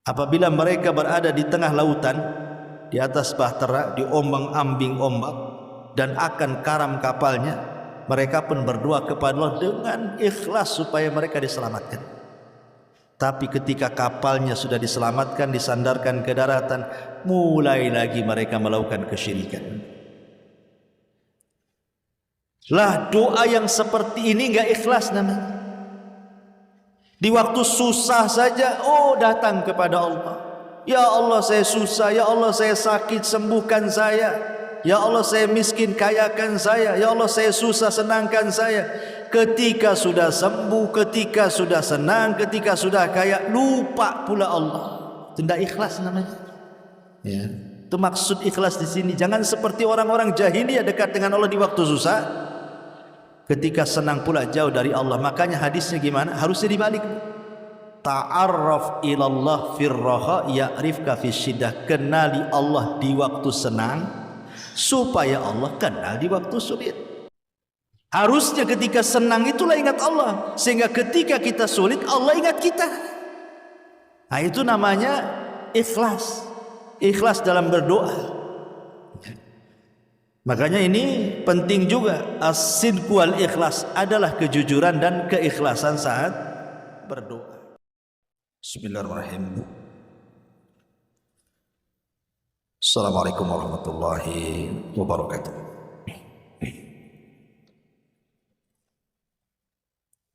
Apabila mereka berada di tengah lautan, di atas bahtera, diombang-ambing ombak, dan akan karam kapalnya, mereka pun berdoa kepada Allah dengan ikhlas supaya mereka diselamatkan. Tapi ketika kapalnya sudah diselamatkan, disandarkan ke daratan, mulai lagi mereka melakukan kesyirikan. Lah, doa yang seperti ini enggak ikhlas namanya. Di waktu susah saja, datang kepada Allah. Ya Allah, saya susah. Ya Allah, saya sakit, sembuhkan saya. Ya Allah, saya miskin, kayakan saya. Ya Allah, saya susah, senangkan saya. Ketika sudah sembuh, ketika sudah senang, ketika sudah kaya, lupa pula Allah. Itu tidak ikhlas namanya. Ya. Itu maksud ikhlas di sini. Jangan seperti orang-orang jahiliyah dekat dengan Allah di waktu susah, ketika senang pula jauh dari Allah. Makanya hadisnya gimana? Harusnya dibalik. Ta'arraf ilallah firraha ya'rifka fisyiddah. Kenali Allah di waktu senang supaya Allah kenal di waktu sulit. Harusnya ketika senang itulah ingat Allah, sehingga ketika kita sulit Allah ingat kita. Nah, itu namanya ikhlas. Ikhlas dalam berdoa. Makanya ini penting juga. As-sidqu wal ikhlas adalah kejujuran dan keikhlasan saat berdoa. Bismillahirrahmanirrahim. Assalamualaikum warahmatullahi wabarakatuh.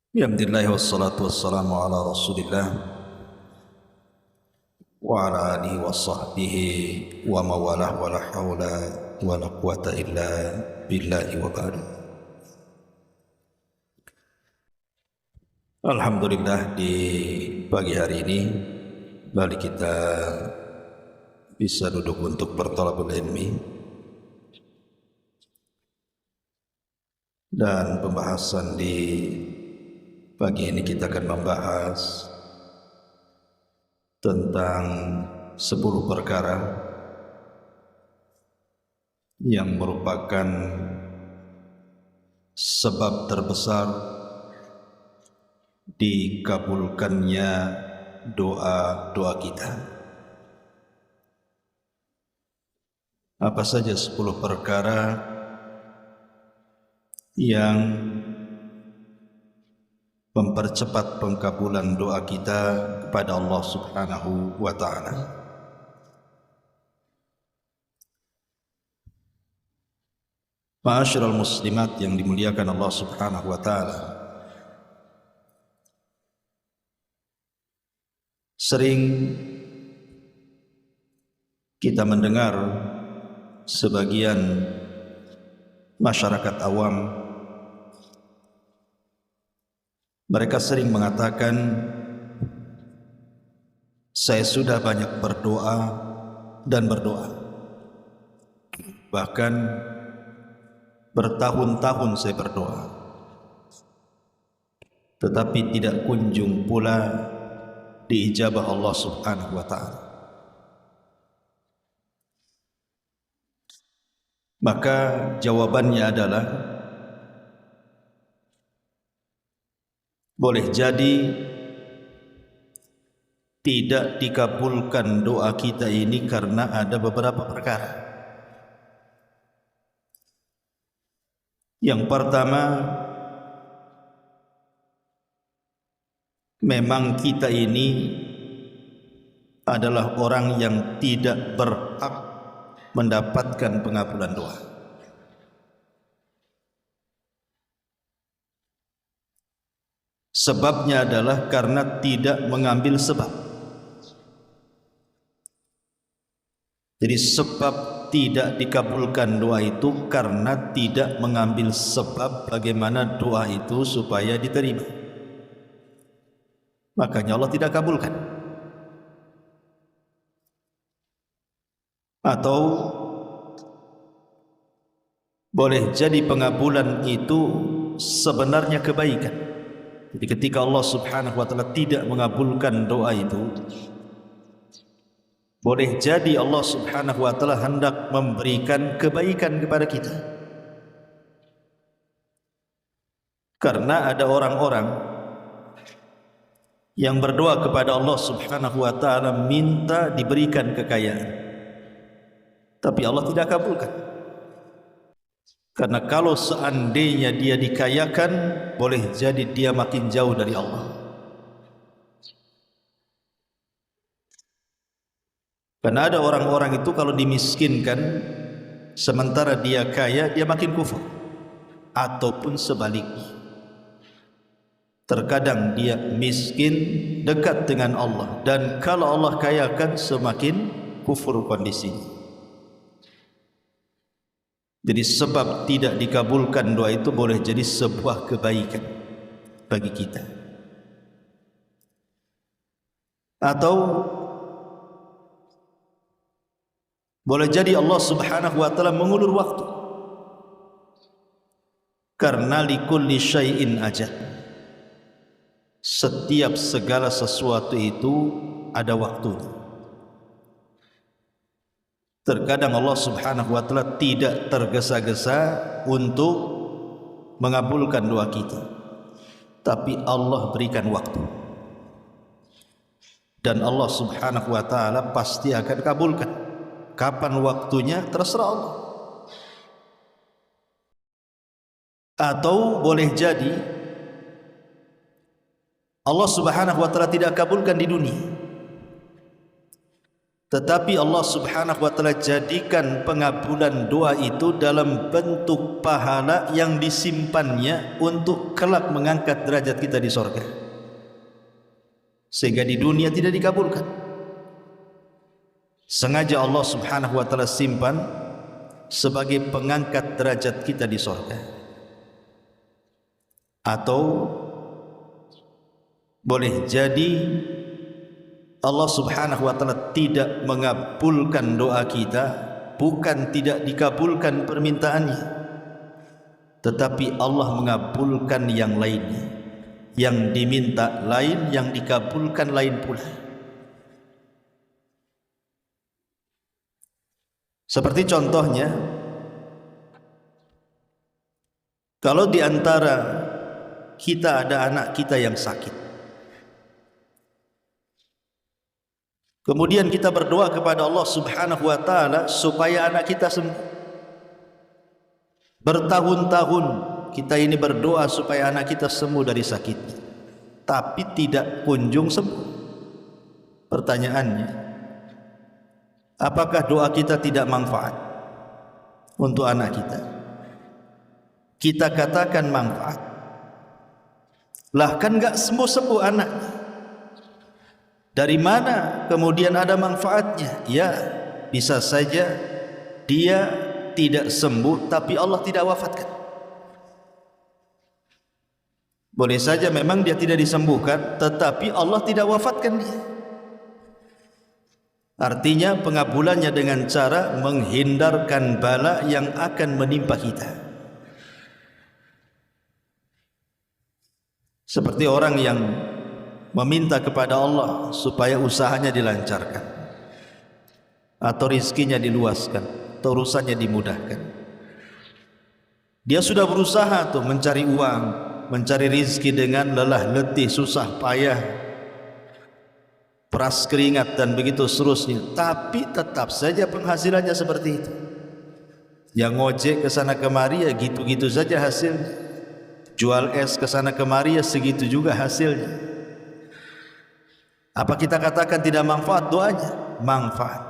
Alhamdulillah wassalatu wassalamu ala Rasulillah wa ala alihi wa sahbihi wa mawalah wa la hawla wa la quwata illa billahi wa ba'du. Alhamdulillah, di pagi hari ini kembali kita bisa duduk untuk berthalabul ilmi, dan pembahasan di pagi ini kita akan membahas tentang 10 perkara yang merupakan sebab terbesar dikabulkannya doa-doa kita. Apa saja 10 perkara yang mempercepat pengkabulan doa kita kepada Allah Subhanahu wa ta'ala? Ma'asyiral muslimat yang dimuliakan Allah Subhanahu wa ta'ala, sering kita mendengar sebagian masyarakat awam, mereka sering mengatakan, saya sudah banyak berdoa dan berdoa, bahkan bertahun-tahun saya berdoa, tetapi tidak kunjung pula diijabah Allah Subhanahu wa ta'ala. Maka jawabannya adalah, boleh jadi tidak dikabulkan doa kita ini karena ada beberapa perkara. Yang pertama, memang kita ini adalah orang yang tidak berhak mendapatkan pengabulan doa. Sebabnya adalah karena tidak mengambil sebab. Jadi sebab tidak dikabulkan doa itu karena tidak mengambil sebab bagaimana doa itu supaya diterima. Makanya Allah tidak kabulkan. Atau boleh jadi pengabulan itu sebenarnya kebaikan. Jadi ketika Allah Subhanahu wa ta'ala tidak mengabulkan doa itu, boleh jadi Allah Subhanahu wa ta'ala hendak memberikan kebaikan kepada kita. Karena ada orang-orang yang berdoa kepada Allah Subhanahu wa taala minta diberikan kekayaan, tapi Allah tidak kabulkan. Karena kalau seandainya dia dikayakan, boleh jadi dia makin jauh dari Allah. Karena ada orang-orang itu kalau dimiskinkan, sementara dia kaya, dia makin kufur. Ataupun sebaliknya. Terkadang dia miskin dekat dengan Allah, dan kalau Allah kayakan semakin kufur kondisinya. Jadi sebab tidak dikabulkan doa itu boleh jadi sebuah kebaikan bagi kita. Atau boleh jadi Allah Subhanahu wa taala mengulur waktu. Karena likulli syai'in ajal. Setiap segala sesuatu itu ada waktunya. Terkadang Allah Subhanahu wa taala tidak tergesa-gesa untuk mengabulkan doa kita, tapi Allah berikan waktu, dan Allah Subhanahu wa taala pasti akan kabulkan. Kapan waktunya terserah Allah. Atau boleh jadi Allah Subhanahu wa taala tidak kabulkan di dunia, tetapi Allah Subhanahu wa taala jadikan pengabulan doa itu dalam bentuk pahala yang disimpannya untuk kelak mengangkat derajat kita di surga, sehingga di dunia tidak dikabulkan. Sengaja Allah Subhanahu wa taala simpan sebagai pengangkat derajat kita di surga. Atau boleh jadi Allah Subhanahu wa taala tidak mengabulkan doa kita, bukan tidak dikabulkan permintaannya, tetapi Allah mengabulkan yang lainnya. Yang diminta lain, yang dikabulkan lain pula. Seperti contohnya, kalau di antara kita ada anak kita yang sakit, kemudian kita berdoa kepada Allah Subhanahu wa taala supaya anak kita sembuh. Bertahun-tahun kita ini berdoa supaya anak kita sembuh dari sakit, tapi tidak kunjung sembuh. Pertanyaannya, apakah doa kita tidak manfaat untuk anak kita? Kita katakan manfaat. Lah kan enggak sembuh-sembuh anaknya. Dari mana kemudian ada manfaatnya? Ya, bisa saja dia tidak sembuh tapi Allah tidak wafatkan. Boleh saja memang dia tidak disembuhkan, tetapi Allah tidak wafatkan dia. Artinya pengabulannya dengan cara menghindarkan bala yang akan menimpa kita. Seperti orang yang meminta kepada Allah supaya usahanya dilancarkan, atau rizkinya diluaskan, atau urusannya dimudahkan. Dia sudah berusaha tuh mencari uang, mencari rizki dengan lelah letih, susah payah, peras keringat dan begitu seterusnya, tapi tetap saja penghasilannya seperti itu. Yang ngojek ke sana kemari ya gitu-gitu saja hasilnya. Jual es ke sana kemari ya segitu juga hasilnya. Apa kita katakan tidak manfaat doanya? Manfaat.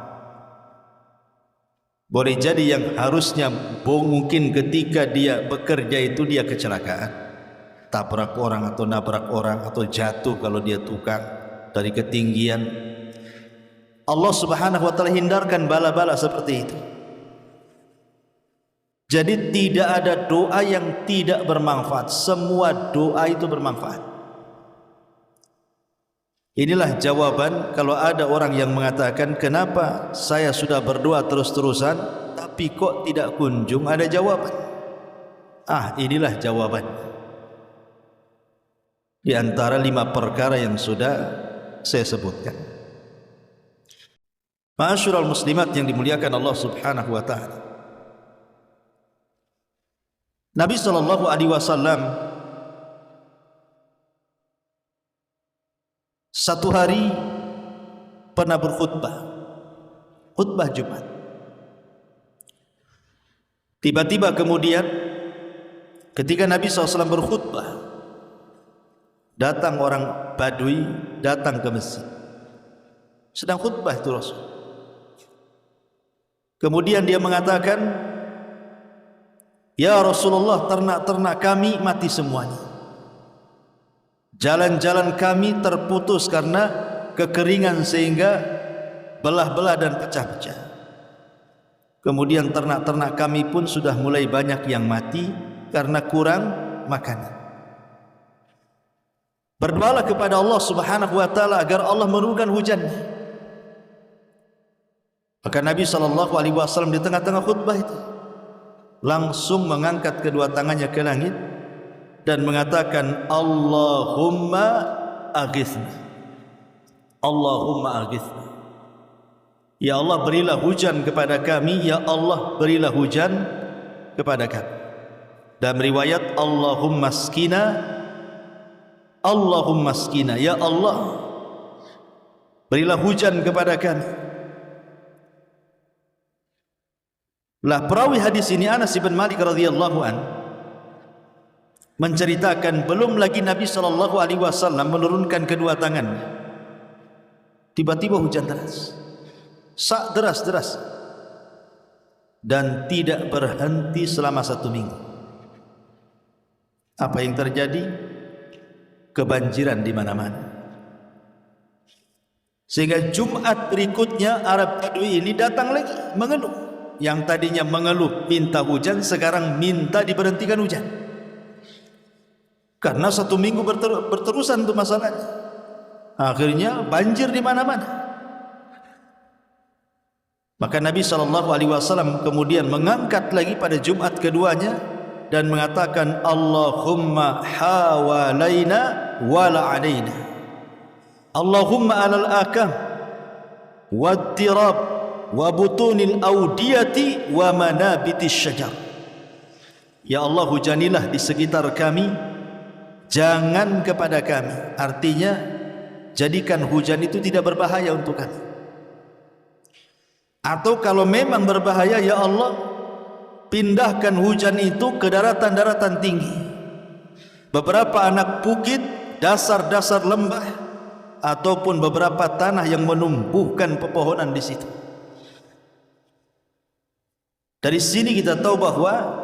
Boleh jadi yang harusnya mungkin ketika dia bekerja itu dia kecelakaan, tabrak orang atau nabrak orang atau jatuh kalau dia tukang dari ketinggian. Allah Subhanahu wa taala hindarkan bala-bala seperti itu. Jadi tidak ada doa yang tidak bermanfaat. Semua doa itu bermanfaat. Inilah jawaban kalau ada orang yang mengatakan, kenapa saya sudah berdoa terus-terusan tapi kok tidak kunjung ada jawaban. Inilah jawaban. Di antara 5 perkara yang sudah saya sebutkan. Ma'asyiral muslimat yang dimuliakan Allah Subhanahu wa taala. Nabi sallallahu alaihi wasallam satu hari pernah berkhutbah, khutbah Jumat. Tiba-tiba kemudian ketika Nabi SAW berkhutbah, datang orang Badui, datang ke masjid. Sedang khutbah itu Rasul. Kemudian dia mengatakan, "Ya Rasulullah, ternak-ternak kami mati semuanya. Jalan-jalan kami terputus karena kekeringan sehingga belah-belah dan pecah-pecah. Kemudian ternak-ternak kami pun sudah mulai banyak yang mati karena kurang makanan. Berdoalah kepada Allah Subhanahu wa taala agar Allah menurunkan hujannya." Maka Nabi SAW di tengah-tengah khutbah itu langsung mengangkat kedua tangannya ke langit dan mengatakan, "Allahumma aghithna, Allahumma aghithna." Ya Allah, berilah hujan kepada kami, ya Allah, berilah hujan kepada kami. Dalam riwayat, Allahumma skina, Allahumma skina, ya Allah, berilah hujan kepada kami. Lah perawi hadis ini Anas bin Malik radhiyallahu an menceritakan belum lagi Nabi SAW menurunkan kedua tangannya, tiba-tiba hujan deras, sak deras-deras, dan tidak berhenti selama 1 minggu. Apa yang terjadi? Kebanjiran di mana-mana. Sehingga Jumat berikutnya Arab Badui ini datang lagi mengeluh. Yang tadinya mengeluh minta hujan, sekarang minta diberhentikan hujan. Karena 1 minggu berterusan itu masalahnya. Akhirnya banjir di mana-mana. Maka Nabi SAW kemudian mengangkat lagi pada Jumat keduanya dan mengatakan, Allahumma hawalaina wala alaina, Allahumma alal akam waddirab wa butunil audiyati wa manabitis syajar. Ya Allah, hujanilah di sekitar kami, jangan kepada kami. Artinya, jadikan hujan itu tidak berbahaya untuk kami. Atau kalau memang berbahaya, ya Allah, pindahkan hujan itu ke daratan-daratan tinggi, beberapa anak bukit, dasar-dasar lembah, ataupun beberapa tanah yang menumbuhkan pepohonan di situ. Dari sini kita tahu bahwa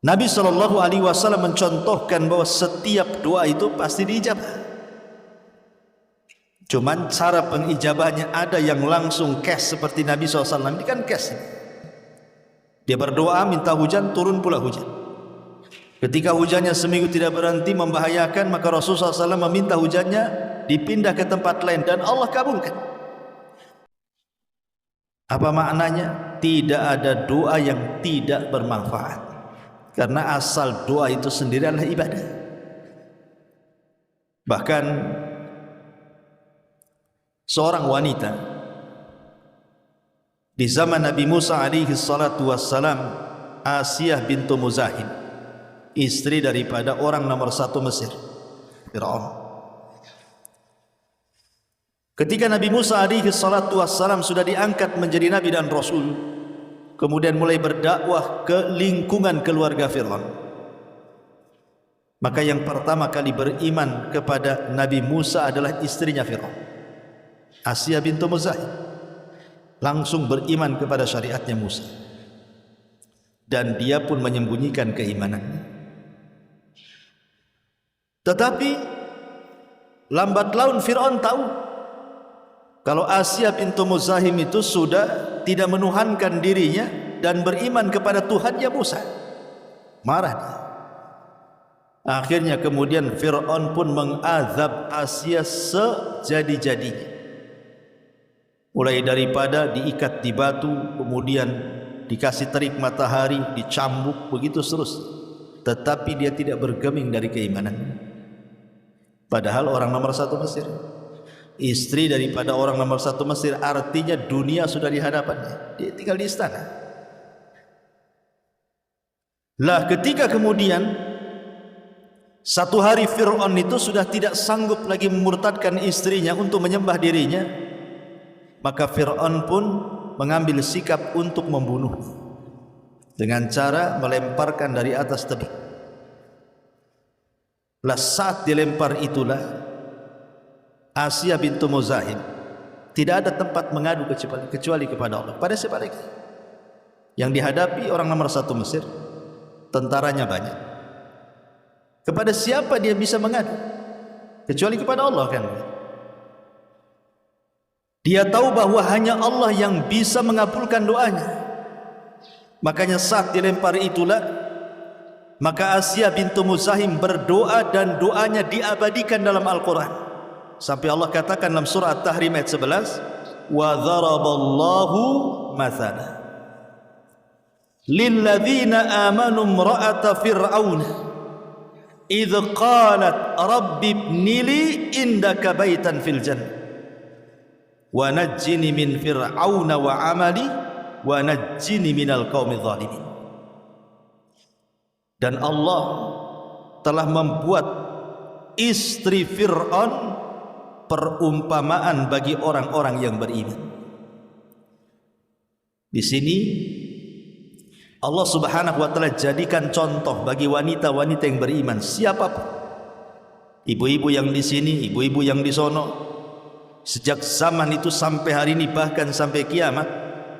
Nabi SAW mencontohkan bahwa setiap doa itu pasti diijabah. Cuman cara pengijabahnya ada yang langsung cash seperti Nabi SAW. Ini kan cash. Dia berdoa minta hujan, turun pula hujan. Ketika hujannya seminggu tidak berhenti membahayakan, maka Rasulullah SAW meminta hujannya dipindah ke tempat lain dan Allah kabulkan. Apa maknanya? Tidak ada doa yang tidak bermanfaat, karena asal doa itu sendiri adalah ibadah. Bahkan seorang wanita di zaman Nabi Musa alaihi salatu wassalam, Asiyah bintu Muzahim, istri daripada orang nomor 1 Mesir, Fir'aun. Ketika Nabi Musa alaihi salatu wassalam sudah diangkat menjadi Nabi dan Rasul, kemudian mulai berdakwah ke lingkungan keluarga Fir'aun, maka yang pertama kali beriman kepada Nabi Musa adalah istrinya Fir'aun, Asiyah bintu Muzahim. Langsung beriman kepada syariatnya Musa, dan dia pun menyembunyikan keimanannya. Tetapi lambat laun Fir'aun tahu kalau Asiyah bintu Muzahim itu sudah tidak menuhankan dirinya dan beriman kepada Tuhannya Musa. Marah dia. Akhirnya kemudian Fir'aun pun mengazab Asiyah sejadi-jadinya. Mulai daripada diikat di batu, kemudian dikasih terik matahari, dicambuk, begitu terus. Tetapi dia tidak bergeming dari keimanannya. Padahal orang nomor 1 Mesir, istri daripada orang nomor 1 Mesir, artinya dunia sudah di hadapannya, dia tinggal di istana. Lah ketika kemudian Satu hari Fir'aun itu sudah tidak sanggup lagi memurtadkan istrinya untuk menyembah dirinya, maka Fir'aun pun mengambil sikap untuk membunuh dengan cara melemparkan dari atas tebing. Saat dilempar itulah Asia bintu Muzahim tidak ada tempat mengadu kecuali kepada Allah. Pada sebaliknya, yang dihadapi orang nomor satu Mesir, tentaranya banyak. Kepada siapa dia bisa mengadu kecuali kepada Allah, kan? Dia tahu bahwa hanya Allah yang bisa mengabulkan doanya. Makanya saat dilempar itulah, maka Asia bintu Muzahim berdoa dan doanya diabadikan dalam Al-Quran. Sampai Allah katakan dalam surah At-Tahrim ayat 11, wa dharaballahu mathala lilladzina amanu imra'ata fir'auna idh qalat rabbi ibnili indaka baitan fil jannah wa najjini min fir'auna wa amali wa najjini minal qaumidh dhalimin. Dan Allah telah membuat istri Fir'aun perumpamaan bagi orang-orang yang beriman. Di sini Allah Subhanahu wa taala jadikan contoh bagi wanita-wanita yang beriman, siapapun. Ibu-ibu yang di sini, ibu-ibu yang di sono, sejak zaman itu sampai hari ini, bahkan sampai kiamat,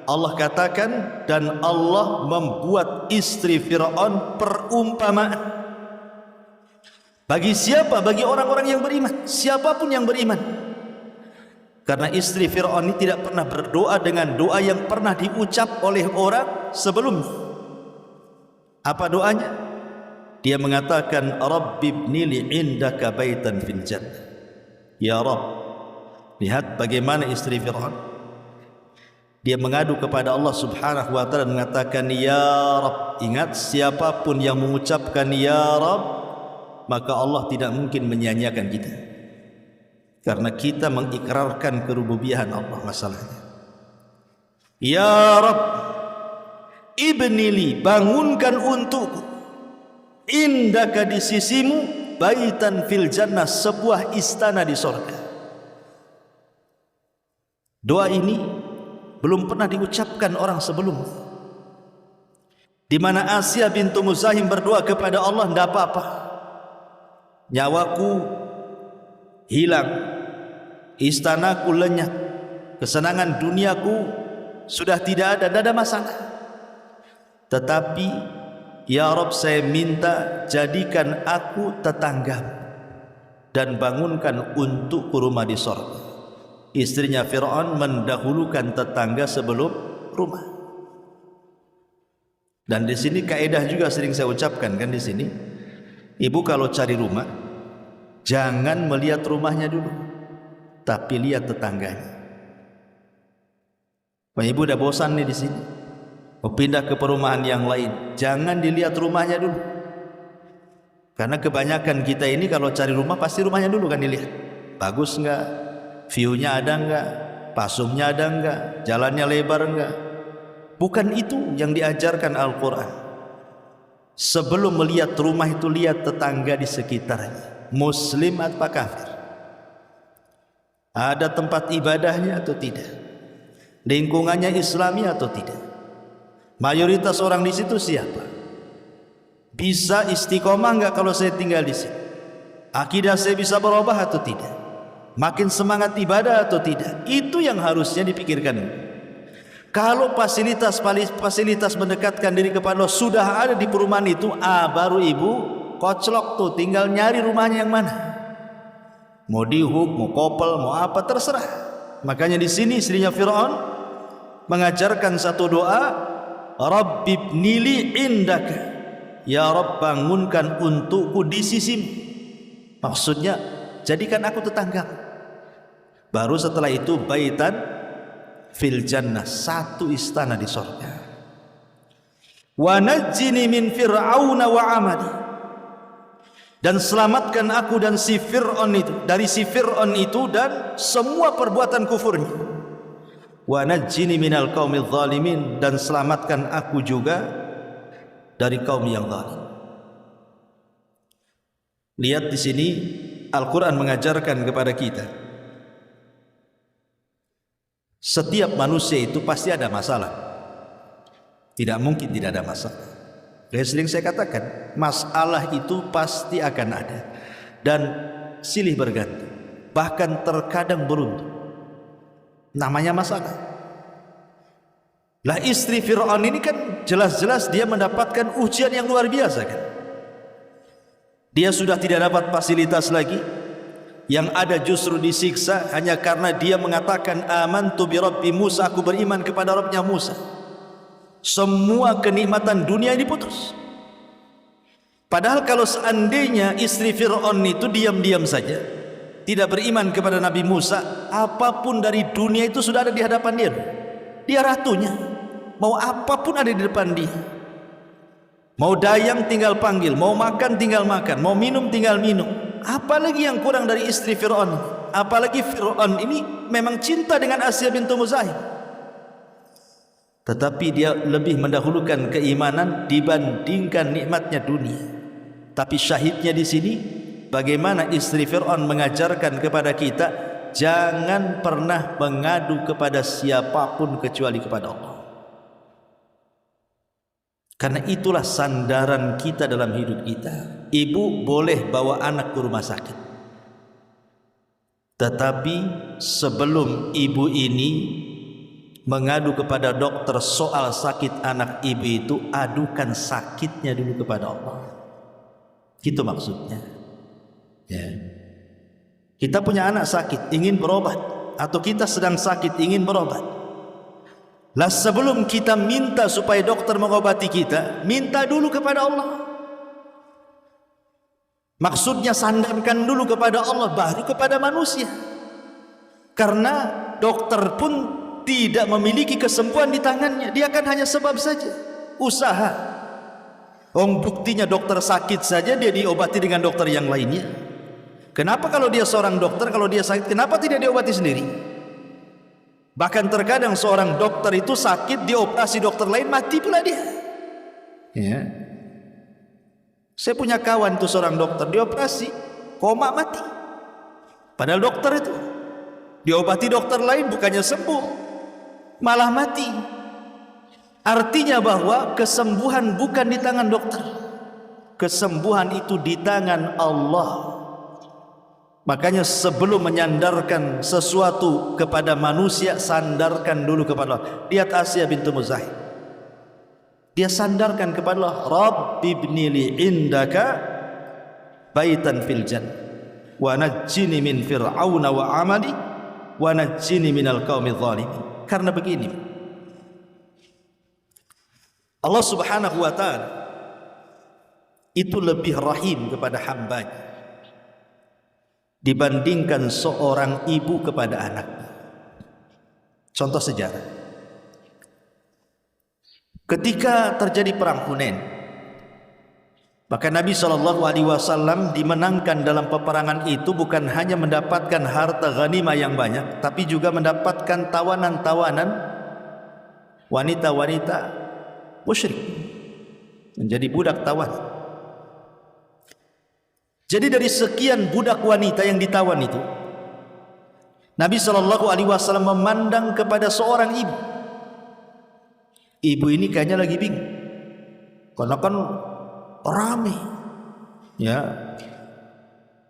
Allah katakan, dan Allah membuat istri Fir'aun perumpamaan. Bagi siapa? Bagi orang-orang yang beriman, siapapun yang beriman. Karena istri Fir'aun ini tidak pernah berdoa dengan doa yang pernah diucap oleh orang sebelumnya. Apa doanya? Dia mengatakan, Rabbi ibnili indaka baitan fil jannah. Ya Rabb, lihat bagaimana istri Fir'aun. Dia mengadu kepada Allah Subhanahu wa taala, mengatakan, Ya Rabb. Ingat, siapapun yang mengucapkan Ya Rabb, maka Allah tidak mungkin menyanyiakan kita, karena kita mengikrarkan kerububiyahan Allah. Masalahnya, Ya Rabb ibnili, bangunkan untukku, indaka, di sisimu, baitan fil jannah, sebuah istana di sorga. Doa ini belum pernah diucapkan orang sebelumnya. Di mana Asia bintu Muzahim berdoa kepada Allah, tidak apa-apa, nyawaku hilang, istanaku lenyap, kesenangan duniaku sudah tidak ada masalah. Tetapi Ya Rabb, saya minta jadikan aku tetangga dan bangunkan untukku rumah di sorga. Istrinya Fir'aun mendahulukan tetangga sebelum rumah. Dan di sini kaidah juga sering saya ucapkan, kan, di sini, ibu kalau cari rumah, jangan melihat rumahnya dulu, tapi lihat tetangganya. Ibu udah bosan nih di sini, mau pindah ke perumahan yang lain, jangan dilihat rumahnya dulu. Karena kebanyakan kita ini kalau cari rumah pasti rumahnya dulu kan dilihat. Bagus enggak? View-nya ada enggak? Pasumnya ada enggak? Jalannya lebar enggak? Bukan itu yang diajarkan Al-Quran. Sebelum melihat rumah itu, lihat tetangga di sekitarnya, muslim atau kafir, ada tempat ibadahnya atau tidak, lingkungannya Islami atau tidak, mayoritas orang di situ siapa, bisa istiqomah enggak kalau saya tinggal di sini, akidah saya bisa berubah atau tidak, makin semangat ibadah atau tidak. Itu yang harusnya dipikirkan. Kalau fasilitas mendekatkan diri kepada Allah sudah ada di perumahan itu, baru ibu koclok tuh, tinggal nyari rumahnya yang mana, mau dihuk, mau kopel, mau apa, terserah. Makanya di sini istrinya Fir'aun mengajarkan satu doa, Rabbi ibnili indaka, Ya Rabb, bangunkan untukku di sisimu. Maksudnya, jadikan aku tetangga. Baru setelah itu baitan fil jannah, satu istana di sorga. Wa najjini min fir'auna wa amali, dan selamatkan aku dan si Fir'aun itu, dari si Fir'aun itu dan semua perbuatan kufurnya. Wa najjini minal qaumidh dhalimin, dan selamatkan aku juga dari kaum yang zalim. Lihat di sini Al-Quran mengajarkan kepada kita, setiap manusia itu pasti ada masalah. Tidak mungkin tidak ada masalah. Sering saya katakan, masalah itu pasti akan ada dan silih berganti, bahkan terkadang beruntung. Namanya masalah. Lah istri Fir'aun ini kan jelas-jelas dia mendapatkan ujian yang luar biasa kan. Dia sudah tidak dapat fasilitas lagi, yang ada justru disiksa hanya karena dia mengatakan amantu bi rabbi Musa, aku beriman kepada Rabbnya Musa. Semua kenikmatan dunia ini putus. Padahal kalau seandainya istri Fir'aun itu diam-diam saja, tidak beriman kepada Nabi Musa, apapun dari dunia itu sudah ada di hadapan dia. Dia ratunya, mau apapun ada di depan dia. Mau dayang tinggal panggil, mau makan tinggal makan, mau minum tinggal minum. Apalagi yang kurang dari istri Fir'aun? Apalagi Fir'aun ini memang cinta dengan Asiyah bintu Muzahim, tetapi dia lebih mendahulukan keimanan dibandingkan nikmatnya dunia. Tapi syahidnya di sini, bagaimana istri Fir'aun mengajarkan kepada kita, jangan pernah mengadu kepada siapapun kecuali kepada Allah. Karena itulah sandaran kita dalam hidup kita. Ibu boleh bawa anak ke rumah sakit, tetapi sebelum ibu ini mengadu kepada dokter soal sakit anak ibu itu, adukan sakitnya dulu kepada Allah. Itu maksudnya ya. Kita punya anak sakit ingin berobat, atau kita sedang sakit ingin berobat. Lah sebelum kita minta supaya dokter mengobati kita, minta dulu kepada Allah. Maksudnya sandarkan dulu kepada Allah, baru kepada manusia. Karena dokter pun tidak memiliki kesembuhan di tangannya, dia kan hanya sebab saja, usaha. Buktinya dokter sakit saja dia diobati dengan dokter yang lainnya. Kenapa kalau dia seorang dokter, kalau dia sakit, kenapa tidak diobati sendiri? Bahkan terkadang seorang dokter itu sakit, dioperasi dokter lain, mati pula dia. Ya. Saya punya kawan itu seorang dokter, dioperasi, koma, mati. Padahal dokter itu diobati dokter lain, bukannya sembuh, malah mati. Artinya bahwa kesembuhan bukan di tangan dokter, kesembuhan itu di tangan Allah. Makanya sebelum menyandarkan sesuatu kepada manusia, sandarkan dulu kepada Allah. Lihat Asiyah bintu Muzahim, dia sandarkan kepada Allah, Rabbi ibnili indaka baitan fil jannah wa najjini min fir'auna wa amali wa najjini minal qaumidz zalimin. Karena begini, Allah subhanahu wa ta'ala itu lebih rahim kepada hambanya dibandingkan seorang ibu kepada anaknya. Contoh sejarah, ketika terjadi perang Hunain, maka Nabi SAW dimenangkan dalam peperangan itu bukan hanya mendapatkan harta ghanimah yang banyak, tapi juga mendapatkan tawanan-tawanan wanita-wanita musyrik, menjadi budak tawanan. Jadi dari sekian budak wanita yang ditawan itu, Nabi SAW memandang kepada seorang ibu. Ibu ini kayaknya lagi bingung, karena kan ramai, ya.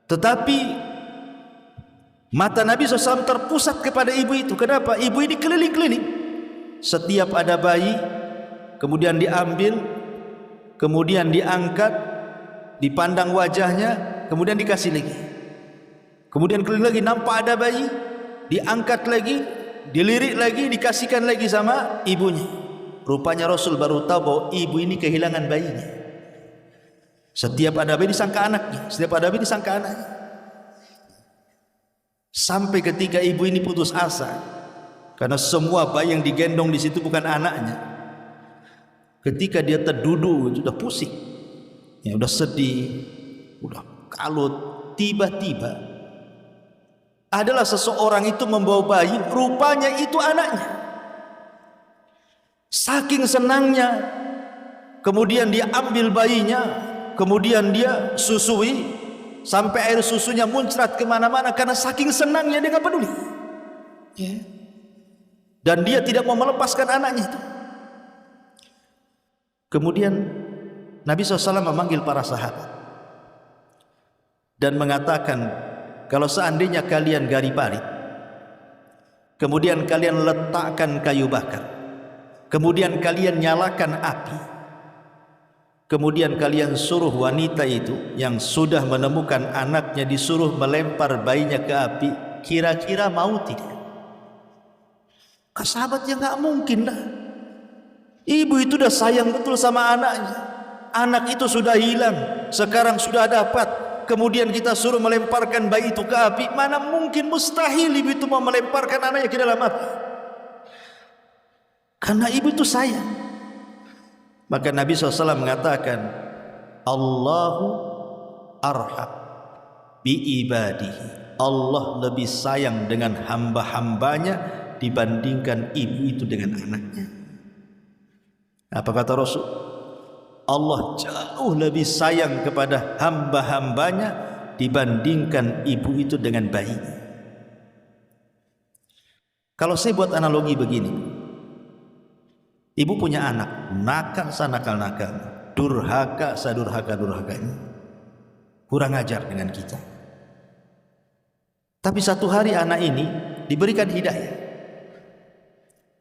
Tetapi mata Nabi SAW terpusat kepada ibu itu. Kenapa? Ibu ini keliling-keliling. Setiap ada bayi, kemudian diambil, kemudian diangkat, dipandang wajahnya, kemudian dikasih lagi. Kemudian keliling lagi, nampak ada bayi, diangkat lagi, dilirik lagi, dikasihkan lagi sama ibunya. Rupanya Rasul baru tahu bahwa ibu ini kehilangan bayinya. Setiap ada bayi disangka anaknya, setiap ada bayi disangka anaknya. Sampai ketika ibu ini putus asa, karena semua bayi yang digendong di situ bukan anaknya. Ketika dia terduduk, sudah pusing, ya, udah sedih, udah kalut, tiba-tiba adalah seseorang itu membawa bayi, rupanya itu anaknya. Saking senangnya, kemudian dia ambil bayinya, kemudian dia susui sampai air susunya muncrat kemana-mana karena saking senangnya dia nggak peduli. Ya. Dan dia tidak mau melepaskan anaknya itu. Kemudian Nabi SAW memanggil para sahabat dan mengatakan, kalau seandainya kalian gari parit, kemudian kalian letakkan kayu bakar, kemudian kalian nyalakan api, kemudian kalian suruh wanita itu yang sudah menemukan anaknya disuruh melempar bayinya ke api, kira-kira mau tidak? Sahabatnya nggak mungkin lah. Ibu itu udah sayang betul sama anaknya. Anak itu sudah hilang, sekarang sudah dapat. Kemudian kita suruh melemparkan bayi itu ke api. Mana mungkin, mustahil ibu itu mau melemparkan anaknya ke dalam api. Karena ibu itu sayang. Maka Nabi SAW mengatakan, Allahu arham bi ibadihi. Allah lebih sayang dengan hamba-hambanya dibandingkan ibu itu dengan anaknya. Apa kata Rasul? Allah jauh lebih sayang kepada hamba-hambanya dibandingkan ibu itu dengan bayinya. Kalau saya buat analogi begini, ibu punya anak, nakal sanakal-nakal, durhaka sadurhaka-durhakanya, kurang ajar dengan kita. Tapi satu hari anak ini diberikan hidayah,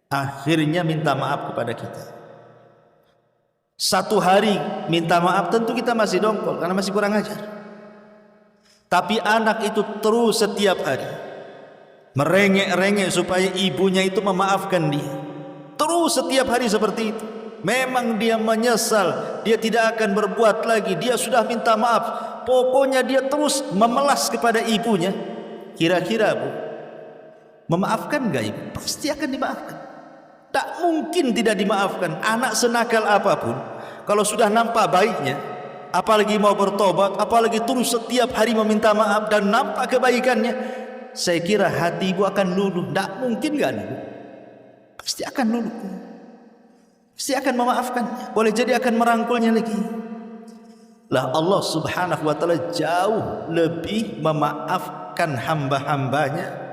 akhirnya minta maaf kepada kita. Satu hari minta maaf, tentu kita masih dongkol karena masih kurang ajar. Tapi anak itu terus setiap hari merengek-rengek supaya ibunya itu memaafkan dia. Terus setiap hari seperti itu. Memang dia menyesal, dia tidak akan berbuat lagi, dia sudah minta maaf. Pokoknya dia terus memelas kepada ibunya. Kira-kira Bu, memaafkan gak ibu? Pasti akan dimaafkan. Tak mungkin tidak dimaafkan. Anak senakal apapun, kalau sudah nampak baiknya, apalagi mau bertobat, apalagi terus setiap hari meminta maaf dan nampak kebaikannya, saya kira hati ibu akan luluh. Tak mungkin gak ibu? Pasti akan luluh. Pasti akan memaafkannya. Boleh jadi akan merangkulnya lagi. Lah Allah Subhanahu wa ta'ala jauh lebih memaafkan hamba-hambanya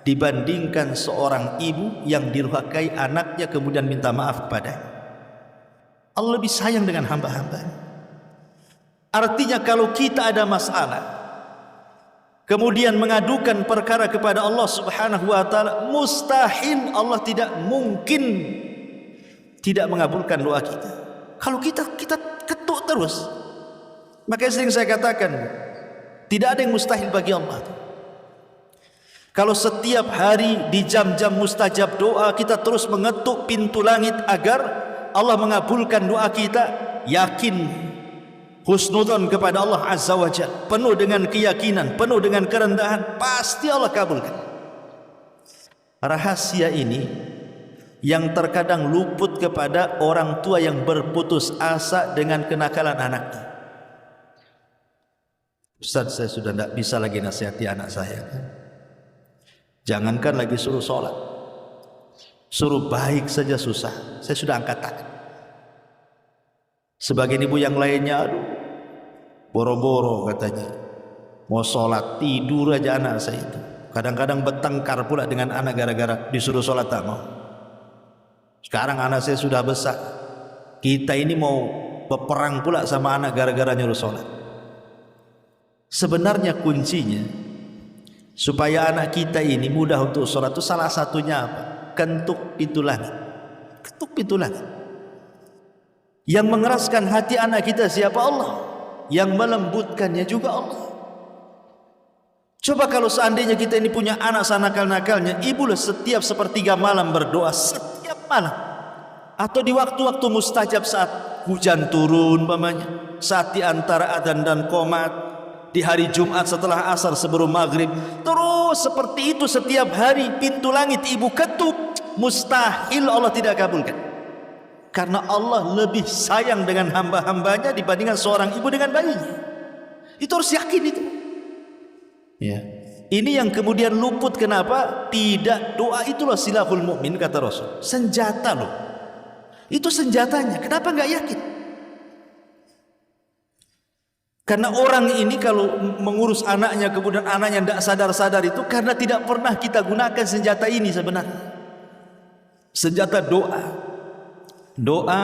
dibandingkan seorang ibu yang dirhakai anaknya kemudian minta maaf kepadanya. Allah lebih sayang dengan hamba-hambanya. Artinya kalau kita ada masalah kemudian mengadukan perkara kepada Allah Subhanahu wa ta'ala, mustahil, Allah tidak mungkin tidak mengabulkan doa kita. Kalau kita ketuk terus. Makanya sering saya katakan, tidak ada yang mustahil bagi Allah. Kalau setiap hari di jam-jam mustajab doa kita terus mengetuk pintu langit agar Allah mengabulkan doa kita, yakin husnudzon kepada Allah Azza wa Jalla, penuh dengan keyakinan, penuh dengan kerendahan, pasti Allah kabulkan. Rahasia ini yang terkadang luput kepada orang tua yang berputus asa dengan kenakalan anaknya. Ustaz, saya sudah tidak bisa lagi nasihati anak saya. Jangankan lagi suruh sholat, suruh baik saja susah. Saya sudah angkat tangan. Sebagian ibu yang lainnya, aduh, boro-boro katanya mau sholat, tidur aja anak saya itu. Kadang-kadang bertengkar pula dengan anak gara-gara disuruh sholat tak mau. Sekarang anak saya sudah besar, kita ini mau berperang pula sama anak gara-gara nyuruh sholat. Sebenarnya kuncinya supaya anak kita ini mudah untuk sholat itu salah satunya apa? Ketuk pintu langit. Ketuk pintu langit. Yang mengeraskan hati anak kita siapa? Allah. Yang melembutkannya juga Allah. Coba kalau seandainya kita ini punya anak sanakal-nakalnya, ibulah setiap sepertiga malam berdoa, setiap malam. Atau di waktu-waktu mustajab saat hujan turun umpamanya, saat di antara adzan dan qomat, di hari Jumat setelah asar sebelum maghrib, terus seperti itu setiap hari pintu langit ibu ketuk, mustahil Allah tidak kabulkan. Karena Allah lebih sayang dengan hamba-hambanya dibandingkan seorang ibu dengan bayinya. Itu harus yakin itu. Ya. Ini yang kemudian luput. Kenapa? Tidak, doa itulah silahul mukmin kata Rasul. Senjata loh. Itu senjatanya. Kenapa nggak yakin? Karena orang ini kalau mengurus anaknya, kemudian anaknya tidak sadar-sadar, itu karena tidak pernah kita gunakan senjata ini sebenarnya. Senjata doa. Doa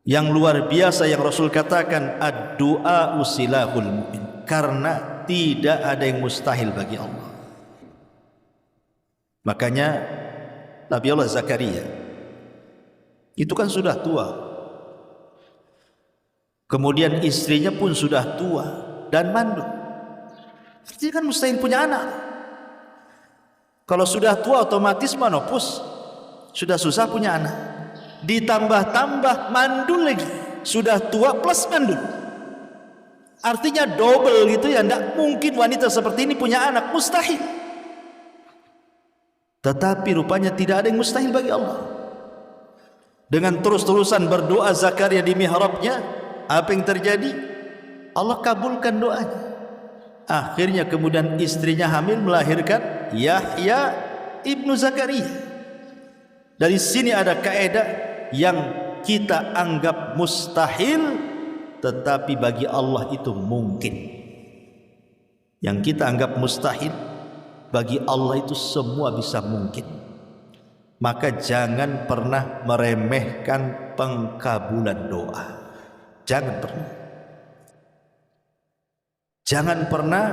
yang luar biasa yang Rasul katakan, ad-du'a usilahul mu'min. Karena tidak ada yang mustahil bagi Allah. Makanya Nabi Allah Zakaria itu kan sudah tua. Kemudian istrinya pun sudah tua dan mandul. Artinya kan mustahil punya anak. Kalau sudah tua otomatis menopause. Sudah susah punya anak. Ditambah-tambah mandul lagi. Sudah tua plus mandul. Artinya double gitu ya. Tidak mungkin wanita seperti ini punya anak. Mustahil. Tetapi rupanya tidak ada yang mustahil bagi Allah. Dengan terus-terusan berdoa Zakaria di mihrabnya, apa yang terjadi? Allah kabulkan doanya. Akhirnya kemudian istrinya hamil, melahirkan Yahya ibnu Zakaria. Dari sini ada kaidah yang kita anggap mustahil, tetapi bagi Allah itu mungkin. Yang kita anggap mustahil, bagi Allah itu semua bisa mungkin. Maka jangan pernah meremehkan pengkabulan doa. Jangan pernah. Jangan pernah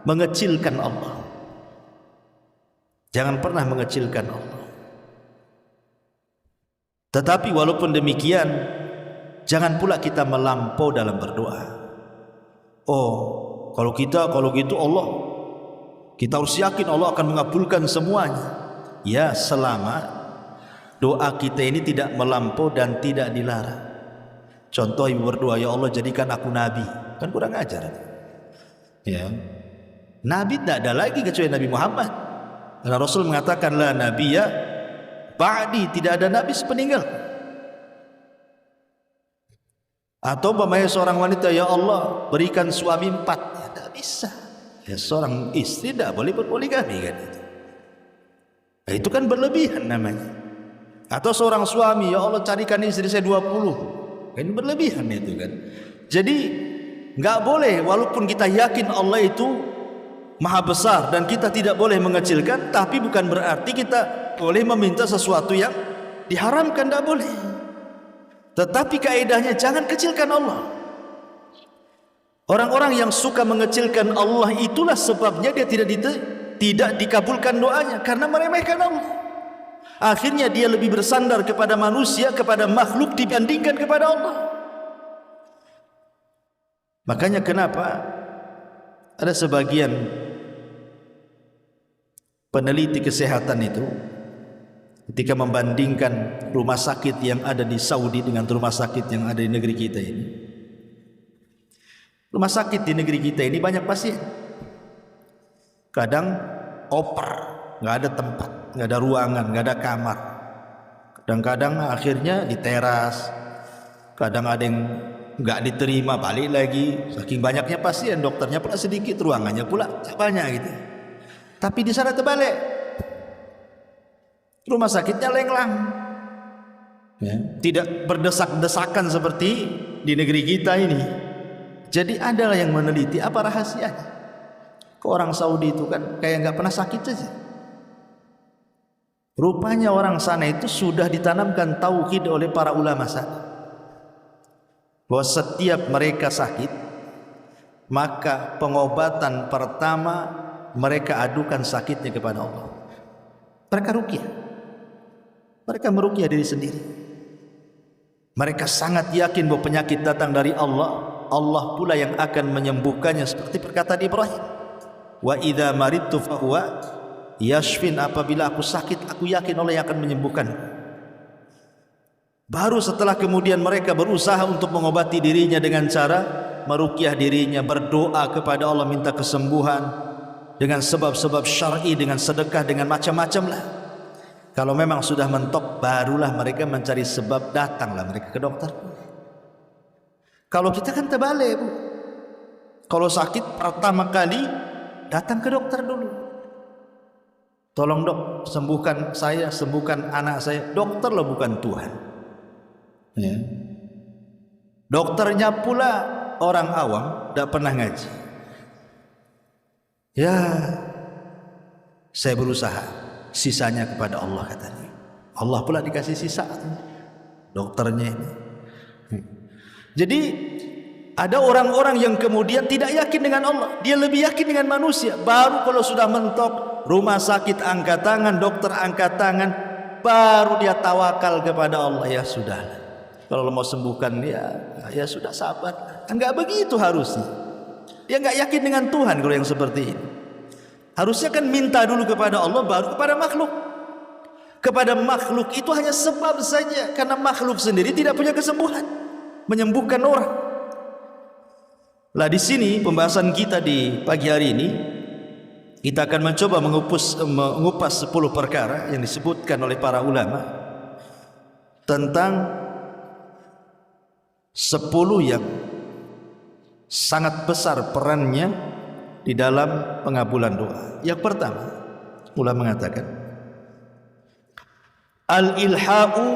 mengecilkan Allah. Jangan pernah mengecilkan Allah. Tetapi walaupun demikian, jangan pula kita melampau dalam berdoa. Oh, kalau gitu Allah, kita harus yakin Allah akan mengabulkan semuanya. Ya, selama doa kita ini tidak melampau dan tidak dilarang. Contoh ibu berdoa, ya Allah jadikan aku nabi, kan kurang ajar. Ya, nabi tidak ada lagi kecuali Nabi Muhammad. Karena Rasul mengatakan la nabiyya ba'di, tidak ada nabi sepeninggal. Atau umpamanya seorang wanita, ya Allah berikan suami 4, ya tidak bisa. Ya, seorang istri tidak boleh berpoligami kan itu. Nah, itu kan berlebihan namanya. Atau seorang suami, ya Allah carikan istri saya 20, kan berlebihan itu kan. Jadi nggak boleh, walaupun kita yakin Allah itu maha besar dan kita tidak boleh mengecilkan, tapi bukan berarti kita boleh meminta sesuatu yang diharamkan, tidak boleh. Tetapi kaidahnya jangan kecilkan Allah. Orang-orang yang suka mengecilkan Allah, itulah sebabnya dia tidak dikabulkan doanya, karena meremehkan Allah. Akhirnya dia lebih bersandar kepada manusia, kepada makhluk dibandingkan kepada Allah. Makanya kenapa ada sebagian peneliti kesehatan itu ketika membandingkan rumah sakit yang ada di Saudi dengan rumah sakit yang ada di negeri kita ini. Rumah sakit di negeri kita ini banyak pasien. Kadang oper, nggak ada tempat, nggak ada ruangan, nggak ada kamar. Kadang-kadang akhirnya di teras. Kadang ada yang nggak diterima, balik lagi. Saking banyaknya pasien, dokternya pula sedikit, ruangannya pula banyak gitu. Tapi di sana terbalik, rumah sakitnya lenglang, ya, tidak berdesak-desakan seperti di negeri kita ini. Jadi adalah yang meneliti apa rahasianya. Ke orang Saudi itu kan kayak nggak pernah sakit saja. Rupanya orang sana itu sudah ditanamkan tauhid oleh para ulama sana, bahwa setiap mereka sakit, maka pengobatan pertama mereka adukan sakitnya kepada Allah. Mereka ruqyah. Mereka meruqyah diri sendiri. Mereka sangat yakin bahwa penyakit datang dari Allah. Allah pula yang akan menyembuhkannya, seperti perkataan Ibrahim. Wa idza maridtu fahuwa yashfin, apabila aku sakit, aku yakin Allah yang akan menyembuhkan. Baru setelah kemudian mereka berusaha untuk mengobati dirinya dengan cara meruqyah dirinya, berdoa kepada Allah minta kesembuhan dengan sebab-sebab syar'i, dengan sedekah, dengan macam-macam lah. Kalau memang sudah mentok, barulah mereka mencari sebab, datanglah mereka ke dokter. Kalau kita kan terbalik, Bu. Kalau sakit pertama kali datang ke dokter dulu. Tolong dok, sembuhkan saya, sembuhkan anak saya. Dokter loh, bukan Tuhan. Ya. Dokternya pula orang awam, tidak pernah ngaji. Ya, saya berusaha, sisanya kepada Allah katanya. Allah pula dikasih sisa dokternya ini. Jadi ada orang-orang yang kemudian tidak yakin dengan Allah, dia lebih yakin dengan manusia. Baru kalau sudah mentok, rumah sakit angkat tangan, dokter angkat tangan, baru dia tawakal kepada Allah. Ya sudah, kalau mau sembuhkan ya sudah sabar. Enggak begitu harusnya. Dia enggak yakin dengan Tuhan kalau yang seperti ini. Harusnya kan minta dulu kepada Allah, baru kepada makhluk. Kepada makhluk itu hanya sebab saja, karena makhluk sendiri tidak punya kesembuhan menyembuhkan orang. Lah di sini pembahasan kita di pagi hari ini, kita akan mencoba mengupas 10 perkara yang disebutkan oleh para ulama tentang 10 yang sangat besar perannya di dalam pengabulan doa. Yang pertama, ulama mengatakan al-ilha'u